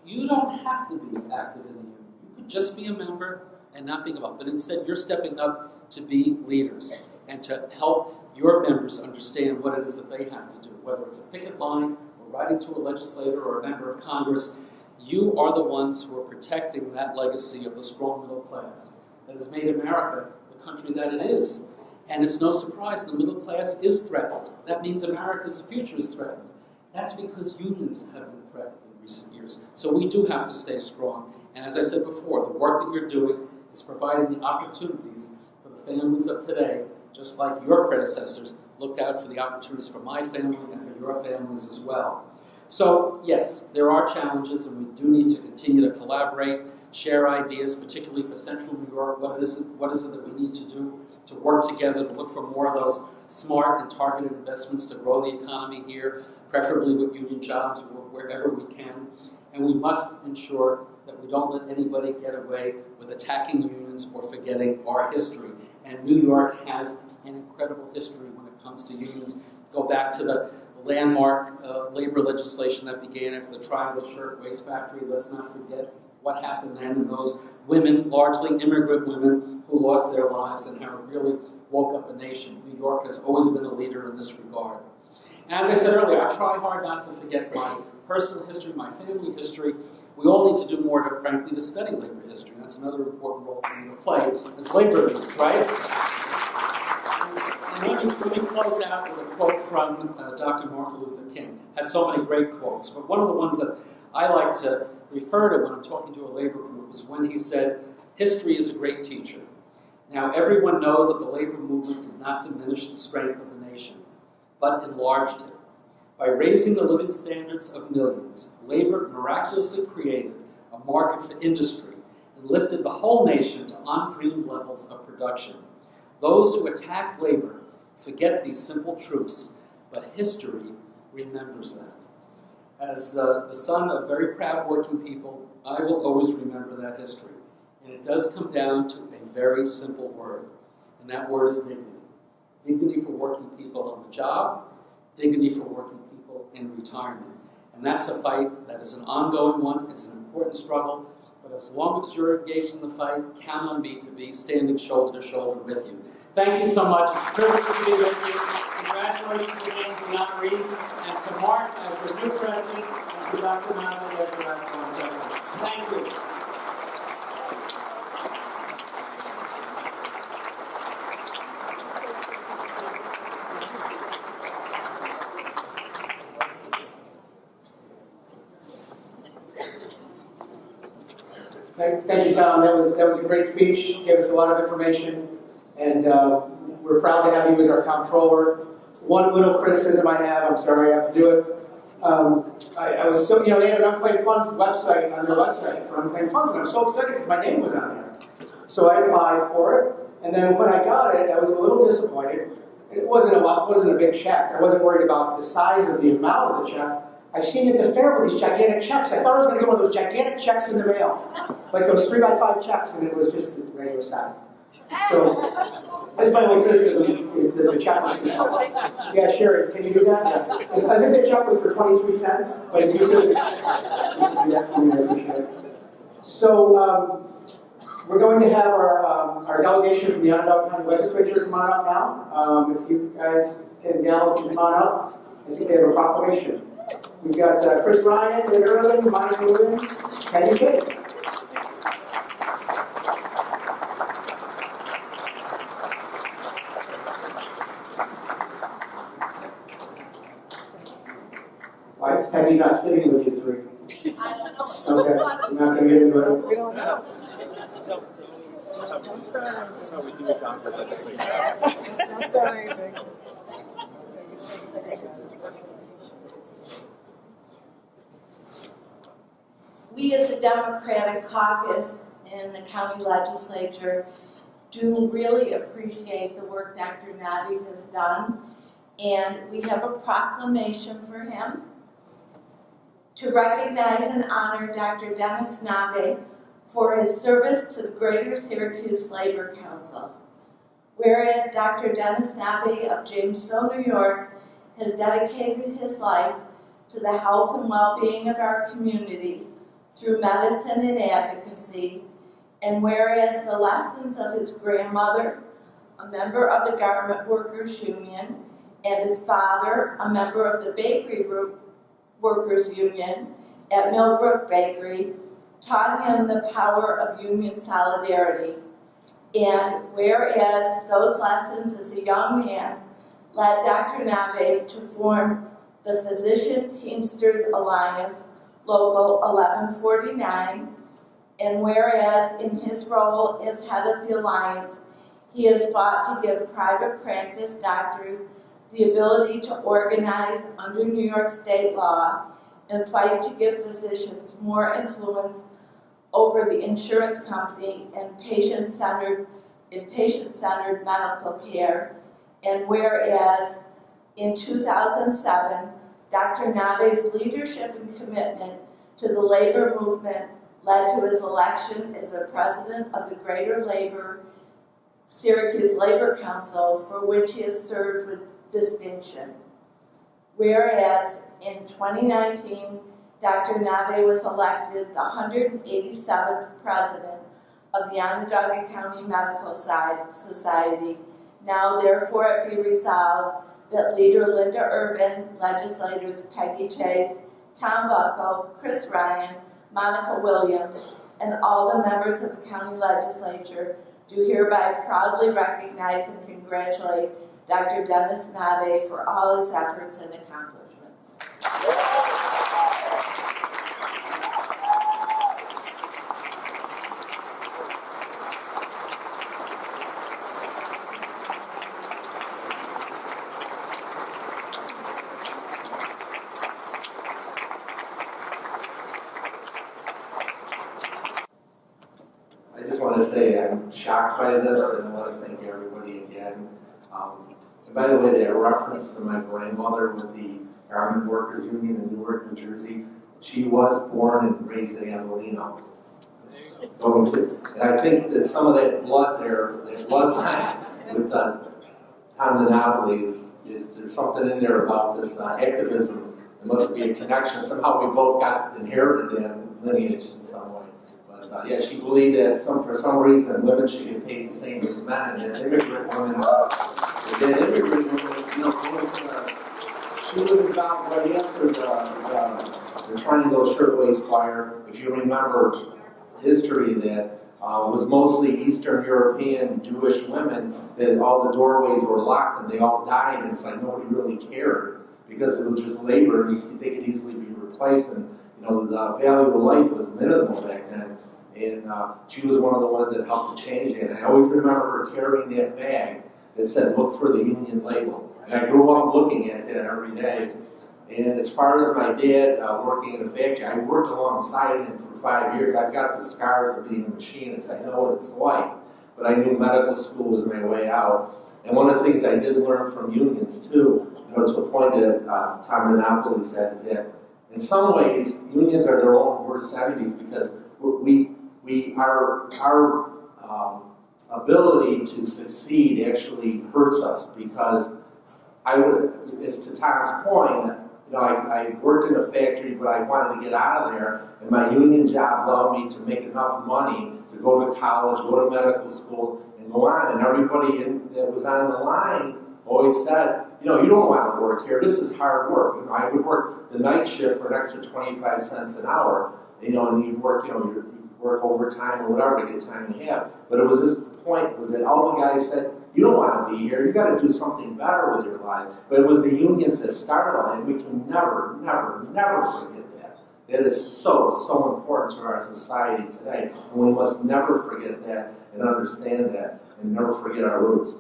F: You don't have to be active in the union. You could just be a member and not being involved, but instead you're stepping up to be leaders and to help your members understand what it is that they have to do, whether it's a picket line or writing to a legislator or a member of Congress. You are the ones who are protecting that legacy of the strong middle class that has made America the country that it is. And it's no surprise the middle class is threatened. That means America's future is threatened. That's because unions have been threatened in recent years. So we do have to stay strong. And as I said before, the work that you're doing is providing the opportunities for the families of today, just like your predecessors looked out for the opportunities for my family and for your families as well. So yes, there are challenges, and we do need to continue to collaborate, share ideas, particularly for Central New York. What is it that we need to do to work together to look for more of those smart and targeted investments to grow the economy here, preferably with union jobs wherever we can. And we must ensure that we don't let anybody get away with attacking unions or forgetting our history. And New York has an incredible history when it comes to unions. Go back to the landmark labor legislation that began after the Triangle Shirtwaist Factory. Let's not forget what happened then, and those women, largely immigrant women, who lost their lives and how it really woke up a nation. New York has always been a leader in this regard. And as I said earlier, I try hard not to forget my personal history, my family history. We all need to do more, frankly, to study labor history. That's another important role for me to play as labor leaders, right? And let me close out with a quote from Dr. Martin Luther King. Had so many great quotes, but one of the ones that I like to refer to when I'm talking to a labor group is when he said, "History is a great teacher." Now, everyone knows that the labor movement did not diminish the strength of the nation, but enlarged it. By raising the living standards of millions, labor miraculously created a market for industry and lifted the whole nation to undreamed levels of production. Those who attack labor forget these simple truths, but history remembers them. As the son of very proud working people, I will always remember that history. And it does come down to a very simple word, and that word is dignity. Dignity for working people on the job, dignity for working people in retirement. And that's a fight that is an ongoing one. It's an important struggle. But as long as you're engaged in the fight, count on me to be standing shoulder to shoulder with you. Thank you so much. It's a privilege to be with you. Congratulations again to the honorees, and to Mark as the new president, and to Dr. Nave as the outgoing president. Thank you.
B: Thank you, Tom. That was a great speech. Gave us a lot of information, and we're proud to have you as our comptroller. One little criticism I have, I'm sorry I have to do it. I was so, they have an Unclaimed Funds website on their website for Unclaimed Funds, and I'm so excited because my name was on there. So I applied for it, and then when I got it, I was a little disappointed. It wasn't a big check. I wasn't worried about the size of the amount of the check. I've seen at the fair with these gigantic checks. I thought I was going to get one of those gigantic checks in the mail, like those 3x5 checks, and it was just the regular size. So that's my only criticism, is that the check was too small. Yeah, Sherry, can you do that? Yeah. I think the check was for 23 cents, but if you could, you can do that, I appreciate it. So we're going to have our delegation from the Onondaga County Legislature come on up now. If you guys and gals can come on up, I think they have a proclamation. We've got Chris Ryan, Lynn Irvin, Monica Williams, Haney Kate. Why is Peggy not sitting with you three?
C: I don't know.
B: Okay, you're not going to get into it?
D: We don't know. That's how we do adopt the legislature.
G: Don't start anything.
H: We as a Democratic caucus in the county legislature do really appreciate the work Dr. Nave has done, and we have a proclamation for him to recognize and honor Dr. Dennis Nave for his service to the Greater Syracuse Labor Council. Whereas Dr. Dennis Nave of Jamesville, New York, has dedicated his life to the health and well-being of our community through medicine and advocacy, and whereas the lessons of his grandmother, a member of the Garment Workers Union, and his father, a member of the Bakery Workers Union at Millbrook Bakery, taught him the power of union solidarity. And whereas those lessons as a young man led Dr. Nave to form the Physician Teamsters Alliance, Local 1149, and whereas in his role as head of the alliance, he has fought to give private practice doctors the ability to organize under New York state law and fight to give physicians more influence over the insurance company and patient-centered medical care. And whereas in 2007, Dr. Nave's leadership and commitment to the labor movement led to his election as the president of the Greater Syracuse Labor Council, for which he has served with distinction. Whereas in 2019, Dr. Nave was elected the 187th president of the Onondaga County Medical Society. Now, therefore, it be resolved that Leader Linda Irvin, legislators Peggy Chase, Tom Buckle, Chris Ryan, Monica Williams, and all the members of the county legislature do hereby proudly recognize and congratulate Dr. Dennis Nave for all his efforts and accomplishments.
A: I just want to say I'm shocked by this, and I want to thank everybody again. And by the way, they reference to my grandmother with the Garment Workers Union in Newark, New Jersey. She was born and raised in Abilene. And I think that some of that blood there, that bloodline with Tom DiNapoli there's something in there about this activism. There must be a connection. Somehow we both got inherited that lineage in some way. But yeah, she believed that for some reason women should get paid the same as men, and immigrant women, she was involved right after the Triangle Shirtwaist Fire. If you remember history, that was mostly Eastern European Jewish women, that all the doorways were locked and they all died, and it's like nobody really cared because it was just labor and they could easily be replaced, and the value of life was minimal back then. And she was one of the ones that helped to change it. And I always remember her carrying that bag that said, "Look for the union label." And I grew up looking at that every day. And as far as my dad working in a factory, I worked alongside him for 5 years. I've got the scars of being a machinist. I know what it's like. But I knew medical school was my way out. And one of the things I did learn from unions, too, to a point that Tom DiNapoli said, is that in some ways, unions are their own worst enemies, because our ability to succeed actually hurts us, because as to Tom's point, I worked in a factory, but I wanted to get out of there, and my union job allowed me to make enough money to go to college, go to medical school, and go on. And everybody that was on the line always said, you don't want to work here. This is hard work. I would work the night shift for an extra 25 cents an hour, and you work, you work overtime or whatever to get time and a half. But it was just the point was that all the guys said, you don't want to be here. You got to do something better with your life. But it was the unions that started all that, and we can never, never, never forget that. That is so important to our society today, and we must never forget that and understand that, and never forget our roots.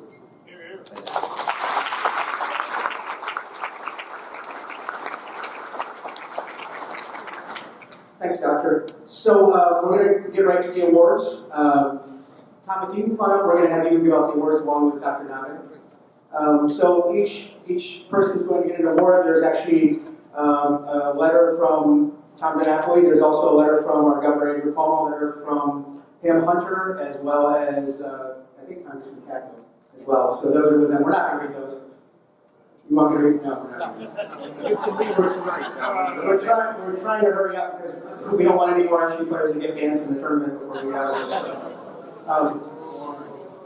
B: Thanks, Doctor. So we're going to get right to the awards. Tom, if you can come on up, we're going to have you give out the awards along with Dr. Nave. So each person's going to get an award. There's actually a letter from Tom DiNapoli. There's also a letter from our Governor Andrew Cuomo, a letter from Pam Hunter, as well as I think Congressman Cackle as well. So those are with them. We're not going to read those. You want me to read? No, we're not.
A: You can read what's right.
B: We're trying to hurry up because we don't want any more RC players to get banned from the tournament before we get out of it.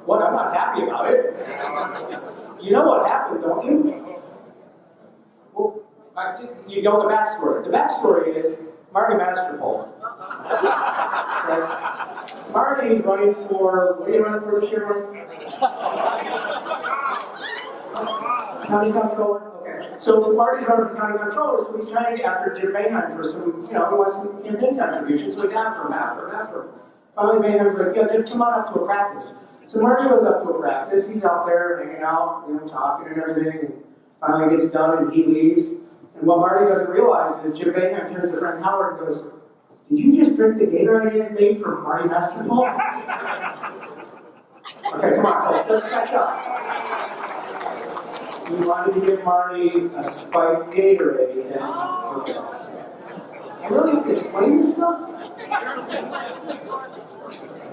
B: What? I'm not happy about it. You know what happened, don't you? Well, you know the backstory. The backstory is Marty Masterpole. Okay. Marty's running for, what are you running for this year, Marty? County Comptroller? Okay. So Marty's running for county controller, so he's trying to get after Jim Boeheim for some, he wants some campaign contributions, so he's after him. Finally, Boeheim's like, yeah, just come on up to a practice. So Marty goes up to a practice, he's out there hanging out, talking and everything, and finally gets done and he leaves. And what Marty doesn't realize is Jim Boeheim turns to Frank Howard and goes, did you just drink the Gatorade I made for Marty Masterpool? Okay, come on, folks, let's catch up. We wanted to give Marty a spiked Gatorade. And, okay. I really have to explain this stuff?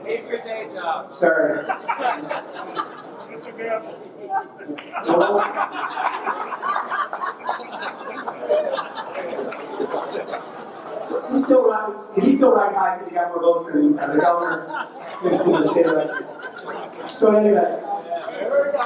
D: Keep your day job.
B: Sorry. He's still riding high because he got more votes than the governor. So anyway.
D: Here we go.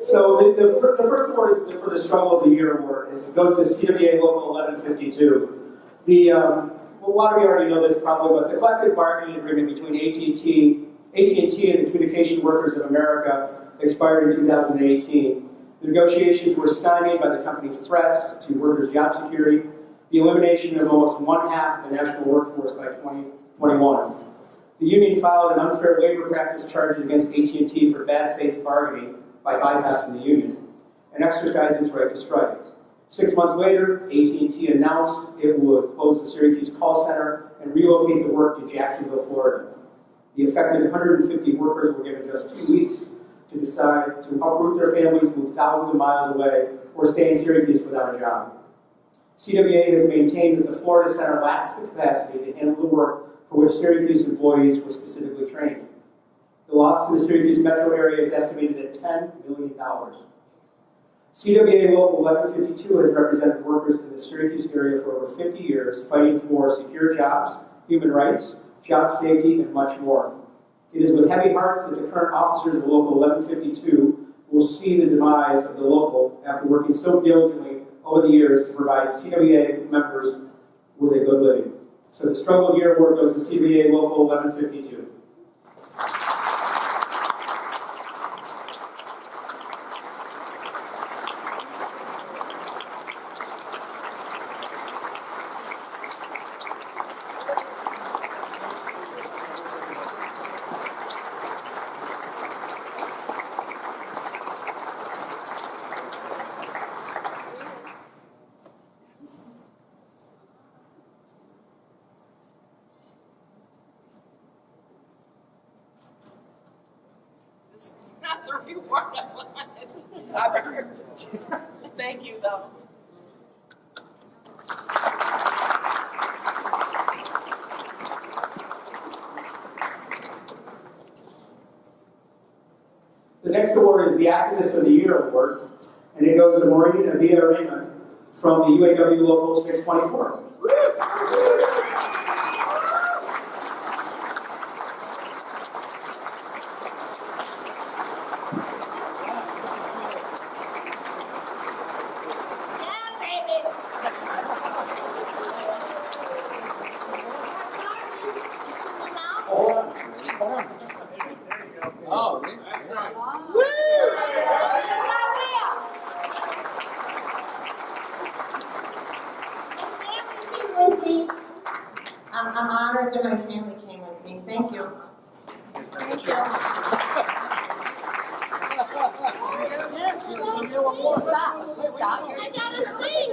B: So the first award is for the Struggle of the Year award. It goes to CWA Local 1152. A lot of you already know this probably, but the collective bargaining agreement between AT&T and the Communication Workers of America expired in 2018. The negotiations were stymied by the company's threats to workers' job security, the elimination of almost one-half of the national workforce by 2021. The union filed an unfair labor practice charges against AT&T for bad faith bargaining by bypassing the union and exercised its right to strike. 6 months later, AT&T announced it would close the Syracuse call center and relocate the work to Jacksonville, Florida. The affected 150 workers were given just 2 weeks to decide to uproot their families, move thousands of miles away, or stay in Syracuse without a job. CWA has maintained that the Florida Center lacks the capacity to handle the work for which Syracuse employees were specifically trained. The loss to the Syracuse metro area is estimated at $10 million. CWA Local 1152 has represented workers in the Syracuse area for over 50 years, fighting for secure jobs, human rights, job safety, and much more. It is with heavy hearts that the current officers of Local 1152 will see the demise of the local after working so diligently over the years to provide CWA members with a good living. So the Struggle of the Year award goes to CWA Local 1152.
I: This is not the reward I wanted. Thank you, though.
B: The next award is the Activist of the Year award, and it goes to Maureen Avila-Raymond from the UAW Local 624.
F: Oh,
I: I'm honored that my family came with me. Thank you. Thank you.
D: Yes, it's a real award.
I: Stop. I got a thing.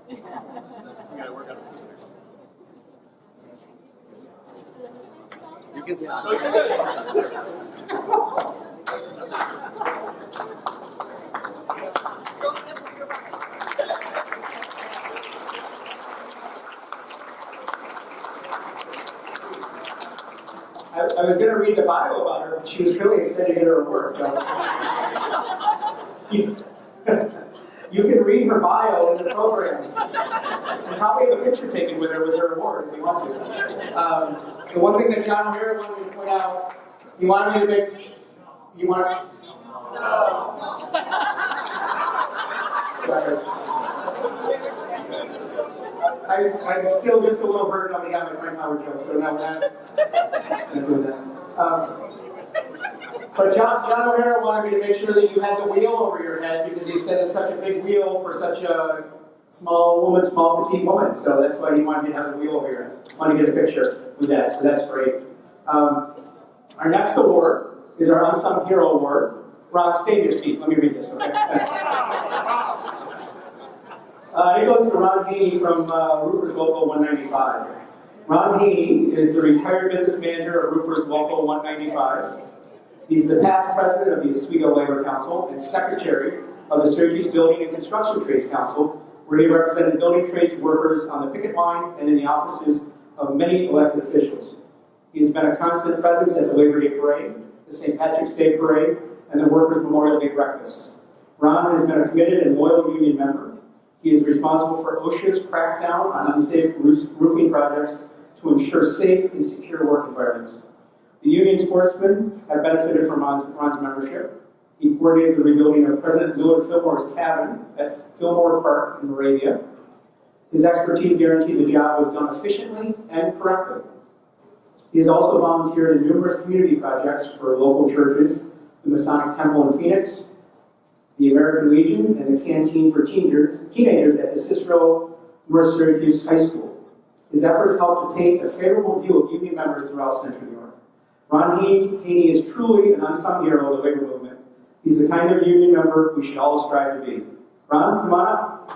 D: You gotta work out the system. You can stop.
B: I was going to read the bio about her, but she was really excited to get her award. So you can read her bio in the program. And probably have a picture taken with her award if you want to. The one thing that John O'Hara wanted me to point out, you wanted me to make. You want to. I'm still just a little burdened on the got my Frank Howard joke, so now we're not going to do that. But John O'Hara wanted me to make sure that you had the wheel over your head because he said it's such a big wheel for such a small petite woman. So that's why he wanted you to have the wheel over your head. I want to get a picture with that, so that's great. Our next award is our Unsung Hero Award. Ron, stay in your seat. Let me read this, okay? It goes to Ron Haney from Roofers Local 195. Ron Haney is the retired business manager of Roofers Local 195. He's the past president of the Oswego Labor Council and secretary of the Syracuse Building and Construction Trades Council, where he represented building trades workers on the picket line and in the offices of many elected officials. He has been a constant presence at the Labor Day Parade, the St. Patrick's Day Parade, and the Workers' Memorial Day Breakfast. Ron has been a committed and loyal union member. He is responsible for OSHA's crackdown on unsafe roofing projects to ensure safe and secure work environments. The union sportsmen have benefited from Ron's membership. He coordinated the rebuilding of President Millard Fillmore's cabin at Fillmore Park in Moravia. His expertise guaranteed the job was done efficiently and correctly. He has also volunteered in numerous community projects for local churches, the Masonic Temple in Phoenix, the American Legion, and the Canteen for Teenagers at the Cicero North Syracuse High School. His efforts helped to paint a favorable view of union members throughout Central New York. Ron Haney is truly an unsung hero of the labor movement. He's the kind of union member we should all strive to be. Ron, come on up.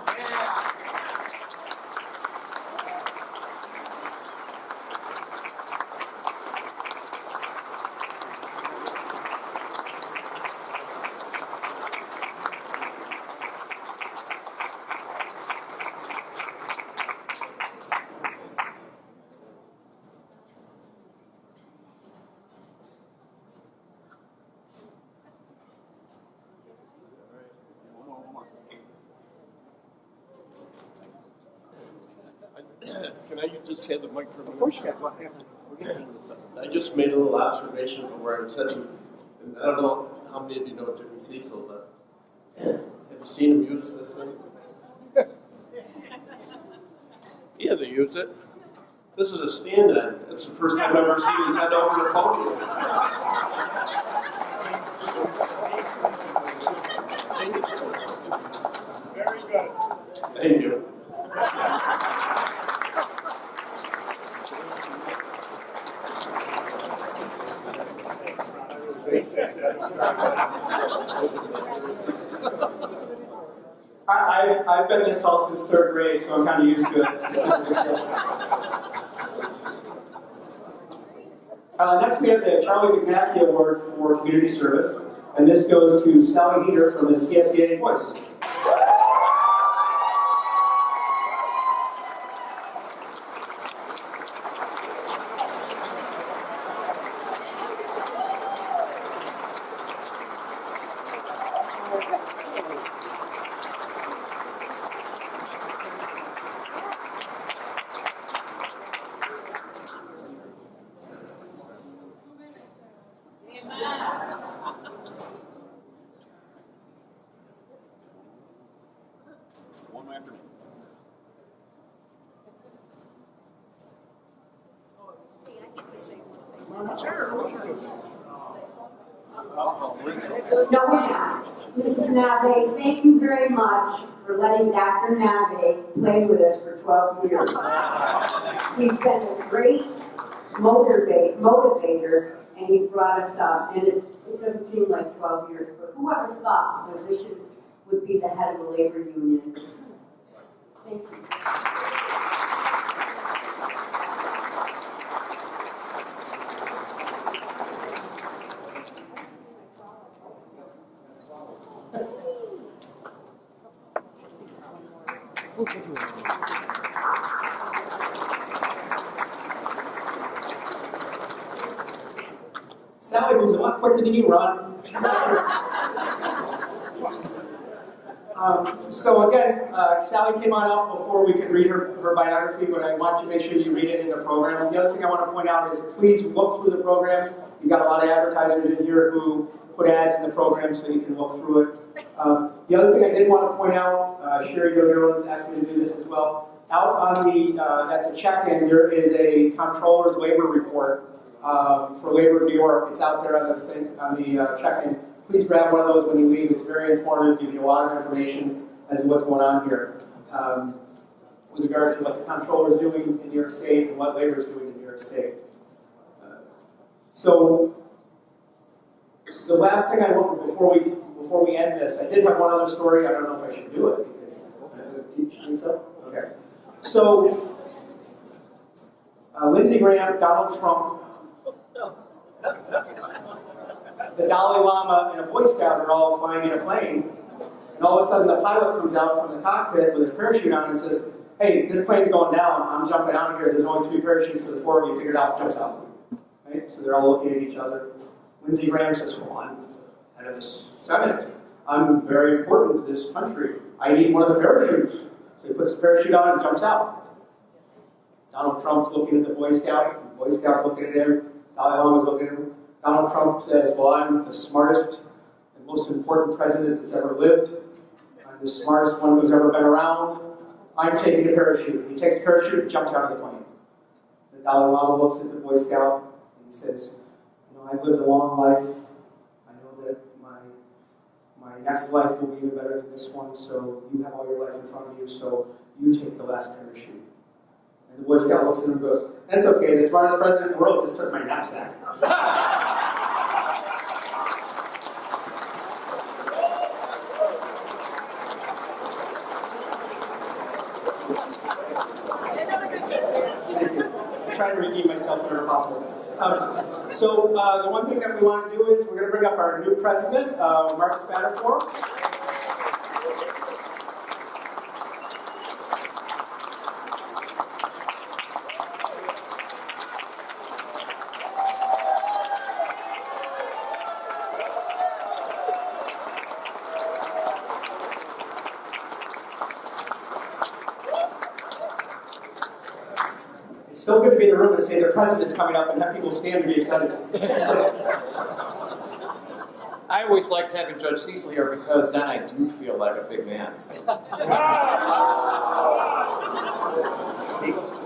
J: Can I just have the mic for a minute?
B: Of course you can.
J: I just made a little observation from where I'm sitting. And I don't know how many of you know Jimmy Cecile, but have you seen him use this thing? He hasn't used it. This is a stand-in. It's the first time I've ever seen his head over the podium.
D: Very good.
J: Thank you.
B: I've been this tall since third grade, so I'm kind of used to it. Next, we have the Charlie McMackey Award for Community Service, and this goes to Sally Heater from the CSEA Voice.
D: One after me.
K: No, we're not. Mrs. Nave, thank you very much for letting Dr. Nave play with us for 12 years. He's been a great motivator, and he's brought us up. And it doesn't seem like 12 years, but whoever thought the position would be the head of a labor union? Thank you.
B: Sally moves a lot quicker than you, Ron. So again, Sally came on out before we could read her biography, but I want you to make sure you read it in the program. The other thing I want to point out is please look through the program. You've got a lot of advertisers in here who put ads in the program, so you can look through it. The other thing I did want to point out, Sherry Jones asked me to do this as well. out on the at the check-in, there is a Comptroller's labor report for Labor of New York. It's out there on the check-in. Please grab one of those when you leave. It's very informative, gives you a lot of information as to what's going on here with regard to what the Comptroller is doing in New York State and what Labor is doing in New York State. So the last thing I want before we end this, I did have one other story. I don't know if I should do it because you think so? Okay. So Lindsey Graham, Donald Trump, the Dalai Lama, and a Boy Scout are all flying in a plane, and all of a sudden the pilot comes out from the cockpit with his parachute on and says, "Hey, this plane's going down. I'm jumping out of here. There's only 3 parachutes for the 4 of you. Figure it out." Jumps out. Right? So they're all looking at each other. Lindsey Graham says, "Well, I'm head of the Senate. I'm very important to this country. I need one of the parachutes." So he puts the parachute on and jumps out. Donald Trump's looking at the Boy Scout. The Boy Scout's looking at him. Dalai Lama's looking at him. Donald Trump says, "Well, I'm the smartest and most important president that's ever lived. I'm the smartest one who's ever been around. I'm taking the parachute." He takes the parachute and jumps out of the plane. The Dalai Lama looks at the Boy Scout and he says, "You know, I've lived a long life. I know that my next life will be even better than this one, so you have all your life in front of you, so you take the last parachute." And the Boy Scout looks at him and goes, "That's okay, the smartest president in the world just took my knapsack." I'm trying to redeem myself whenever possible. So the one thing that we want to do is we're going to bring up our new president, Mark Spadafore. It's so good to be in the room and say the president's coming up and have people stand and be excited.
L: I always liked having Judge Cecile here because then I do feel like a big man. So.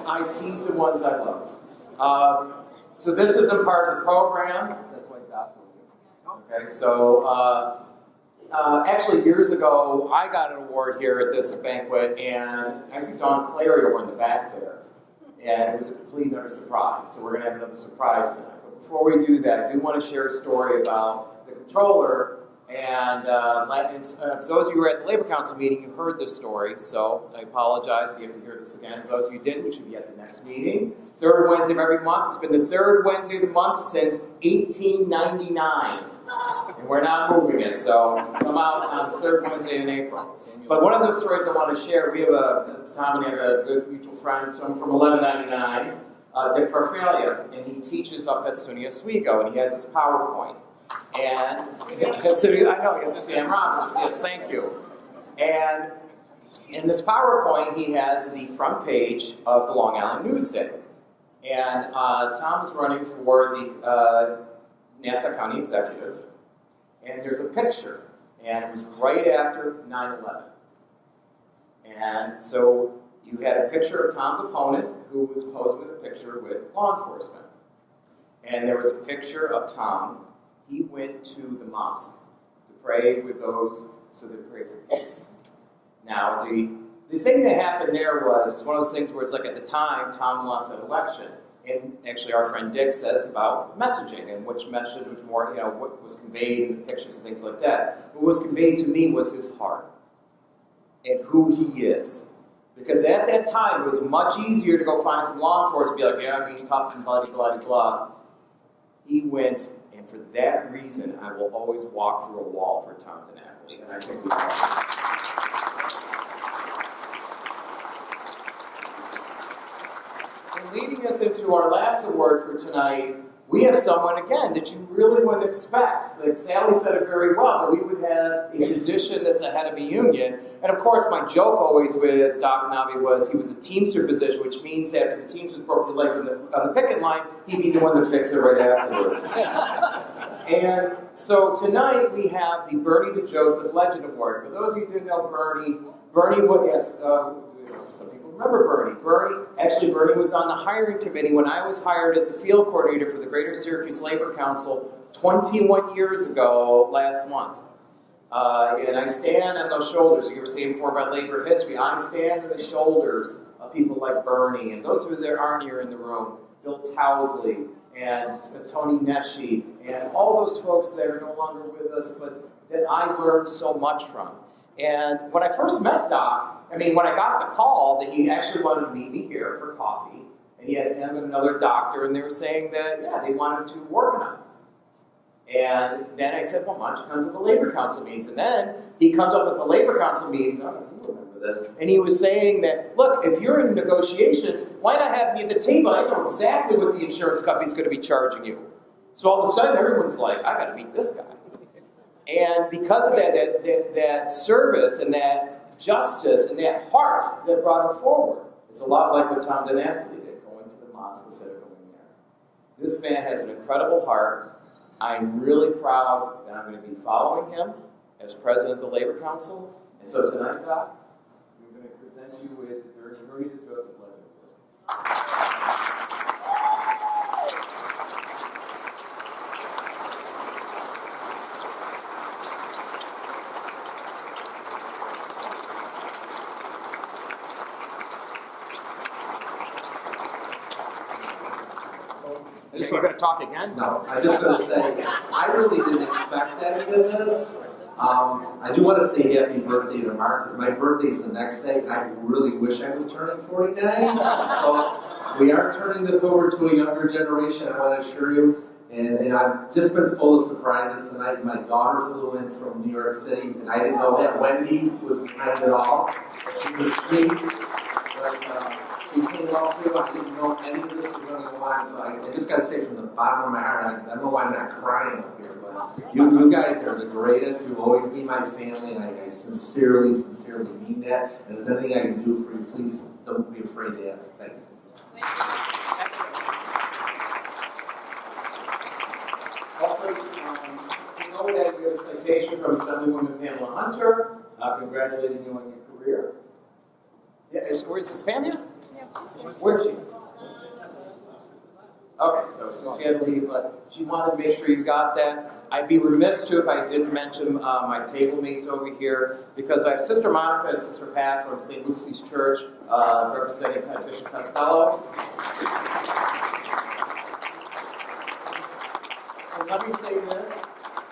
L: I tease the ones I love. So this isn't part of the program. That's why Doc will do. Okay, so actually years ago, I got an award here at this banquet, and actually Don Clario were in the back there. And it was a complete and utter surprise. So we're going to have another surprise tonight. But before we do that, I do want to share a story about the Comptroller. And for those of you who were at the Labor Council meeting, you heard this story. So I apologize if you have to hear this again. For those of you who didn't, you should be at the next meeting. 3rd Wednesday of every month. It's been the 3rd Wednesday of the month since 1899. And we're not moving it, so come out on the 3rd Wednesday in April. But one of the stories I want to share, we have Tom and I have a good mutual friend, someone from 1199, Dick Farfalia, and he teaches up at SUNY Oswego, and he has this PowerPoint. And I know, you have Sam Roberts, yes, thank you. And in this PowerPoint, he has the front page of the Long Island Newsday. And Tom is running for the Nassau County Executive, and there's a picture, and it was right after 9/11. And so you had a picture of Tom's opponent, who was posing with a picture with law enforcement. And there was a picture of Tom. He went to the mosque to pray with those so they pray for peace. Now, the thing that happened there was, it's one of those things where it's like at the time, Tom lost that election. And actually our friend Dick says about messaging and which message was more, what was conveyed in the pictures and things like that. What was conveyed to me was his heart and who he is. Because at that time, it was much easier to go find some law enforcement and be like, yeah, I'm being tough and bloody, bloody, blah. He went, and for that reason, I will always walk through a wall for Tom DiNapoli. And I think we leading us into our last award for tonight, we have someone, again, that you really wouldn't expect. Like Sally said it very well, that we would have a physician that's a head of a union. And of course, my joke always with Dr. Nave was he was a Teamster physician, which means that if the Teamsters broke your legs on the picket line, he'd be the one to fix it right afterwards. And so tonight we have the Bernie DeJoseph Legend Award. For those of you who didn't know Bernie would, yes, some people remember Bernie. Bernie was on the hiring committee when I was hired as a field coordinator for the Greater Syracuse Labor Council 21 years ago last month. And I stand on those shoulders. You were saying before about labor history. I stand on the shoulders of people like Bernie, and those who aren't here in the room, Bill Towsley, and Tony Nesci, and all those folks that are no longer with us, but that I learned so much from. And when I first met Doc, when I got the call that he actually wanted to meet me here for coffee, and he had him and another doctor, and they were saying that, yeah, they wanted to organize. And then I said, well, why don't you come to the Labor Council meetings? And then he comes up at the Labor Council meetings, I don't know if you remember this, and he was saying that, look, if you're in negotiations, why not have me at the table? I know exactly what the insurance company's going to be charging you. So all of a sudden, everyone's like, I got to meet this guy. And because of that service and that justice and that heart that brought him forward, it's a lot like what Tom DiNapoli did, going to the mosque instead of going there. This man has an incredible heart. I'm really proud that I'm going to be following him as president of the Labor Council. And so tonight, Doc, we're going to present you with Bernie DeJoseph Legend. You're going to talk again?
A: No, I just going to say, I really didn't expect any of this. I do want to say happy birthday to Mark, because my birthday's the next day, and I really wish I was turning 49. So we are turning this over to a younger generation, I want to assure you. And I've just been full of surprises tonight. My daughter flew in from New York City, and I didn't know that Wendy was behind it all. She's a sweet, but she came all through. I didn't know any of this was going to go on, so I just got to say from the bottom of my heart, I don't know why I'm not crying up here, but you guys are the greatest. You'll always be my family, and I sincerely mean that. And if there's anything I can do for you, please don't be afraid to ask. Thank you.
L: Also, you know that we have a citation from Assemblywoman Pamela Hunter, congratulating you on your career. Yeah, where's this Pamela? Where is she? Okay, so she had to leave, but she wanted to make sure you got that. I'd be remiss too if I didn't mention my table mates over here, because I have Sister Monica and Sister Pat from St. Lucy's Church, representing Bishop Costello. And let me say this,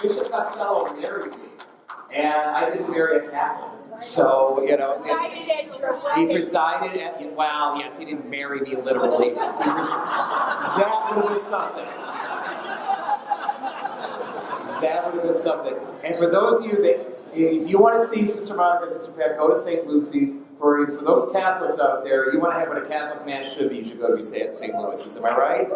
L: Bishop Costello married me, and I didn't marry a Catholic. So, you know, he presided at, well, yes, he didn't marry me literally. That would have been something. That would have been something. And for those of you that, if you want to see Sister Monica and Sister Pat, go to St. Lucy's. For those Catholics out there, you want to have what a Catholic Mass should be, you should go to St. Louis's. Am I right?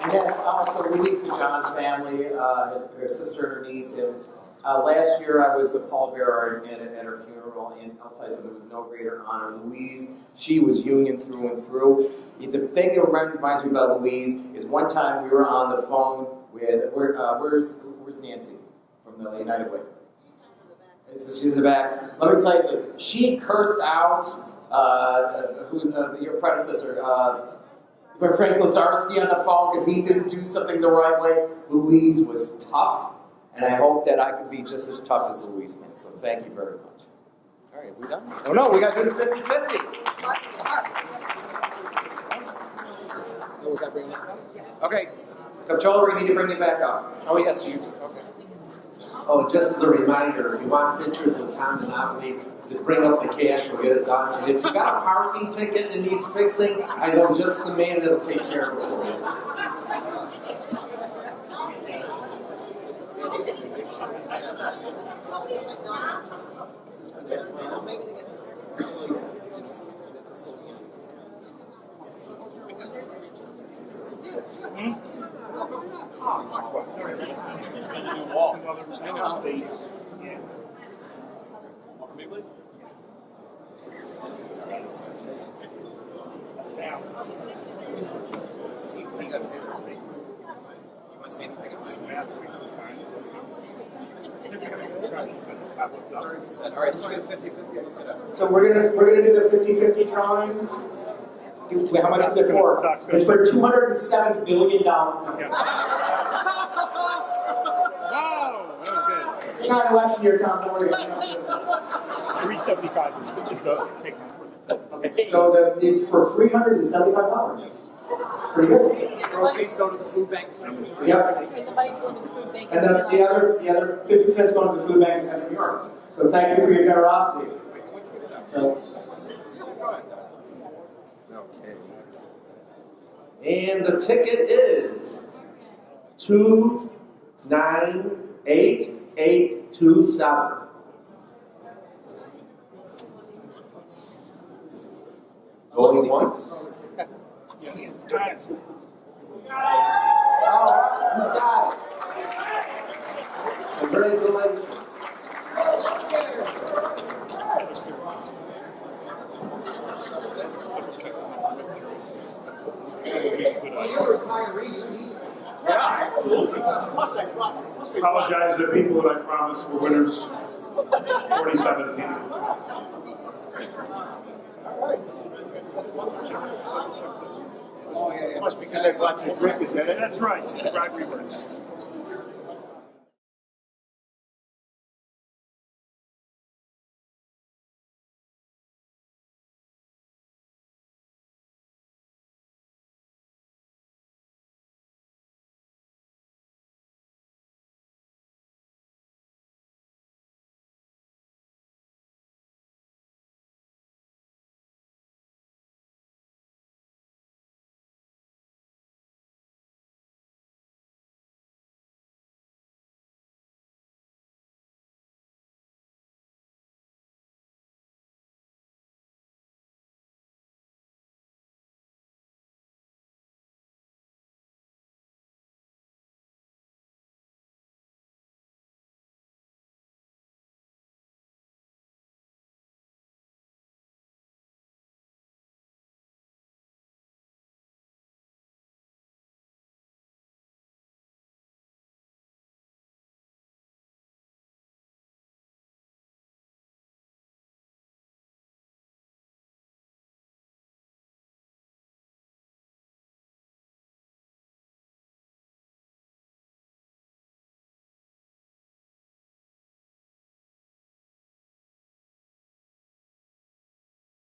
L: And then also Louise and John's family, her sister and her niece. And last year I was the pallbearer at her funeral, and I'll tell you something, there was no greater honor. Louise, she was Union through and through. The thing that reminds me about Louise is one time we were on the phone with, where's Nancy from the United Way? She's in the back. Let me tell you something. She cursed out your predecessor, Frank Lazarski, on the phone because he didn't do something the right way. Louise was tough, and I hope that I could be just as tough as Louise man. So thank you very much. All right, we done? Oh no, we got to do the 50-50. Oh, we got to bring it back up? Okay. Comptroller, we need to bring it back up. Oh yes, you do. Okay.
A: Oh, just as a reminder, if you want pictures with Tom DiNapoli, just bring up the cash, we'll get it done. And if you got a parking ticket that needs fixing, I know just the man that'll take care of it for you.
D: It's already been said. All right, so 50-50.
B: So we're gonna do the 50-50 drawing. How much is it for? It's for $207 billion.
M: Wow, that was good.
B: It's not an election year, Tom. Don't worry.
M: 375 is the take home.
B: So it's for $375. Pretty good.
D: Proceeds go to the food banks.
B: Yep.
I: And the money's going to the food bank.
B: And then the other 50 cents going to the food bank in Central New York. So thank you for your generosity. So,
J: Okay. And the ticket is 298827. Going once.
B: who's got it? Congratulations.
M: Yeah, absolutely. Apologize to the people that I promised were winners. 47 people.
N: Must be because I bought you a drink, is that it?
M: That's right. The bribery works.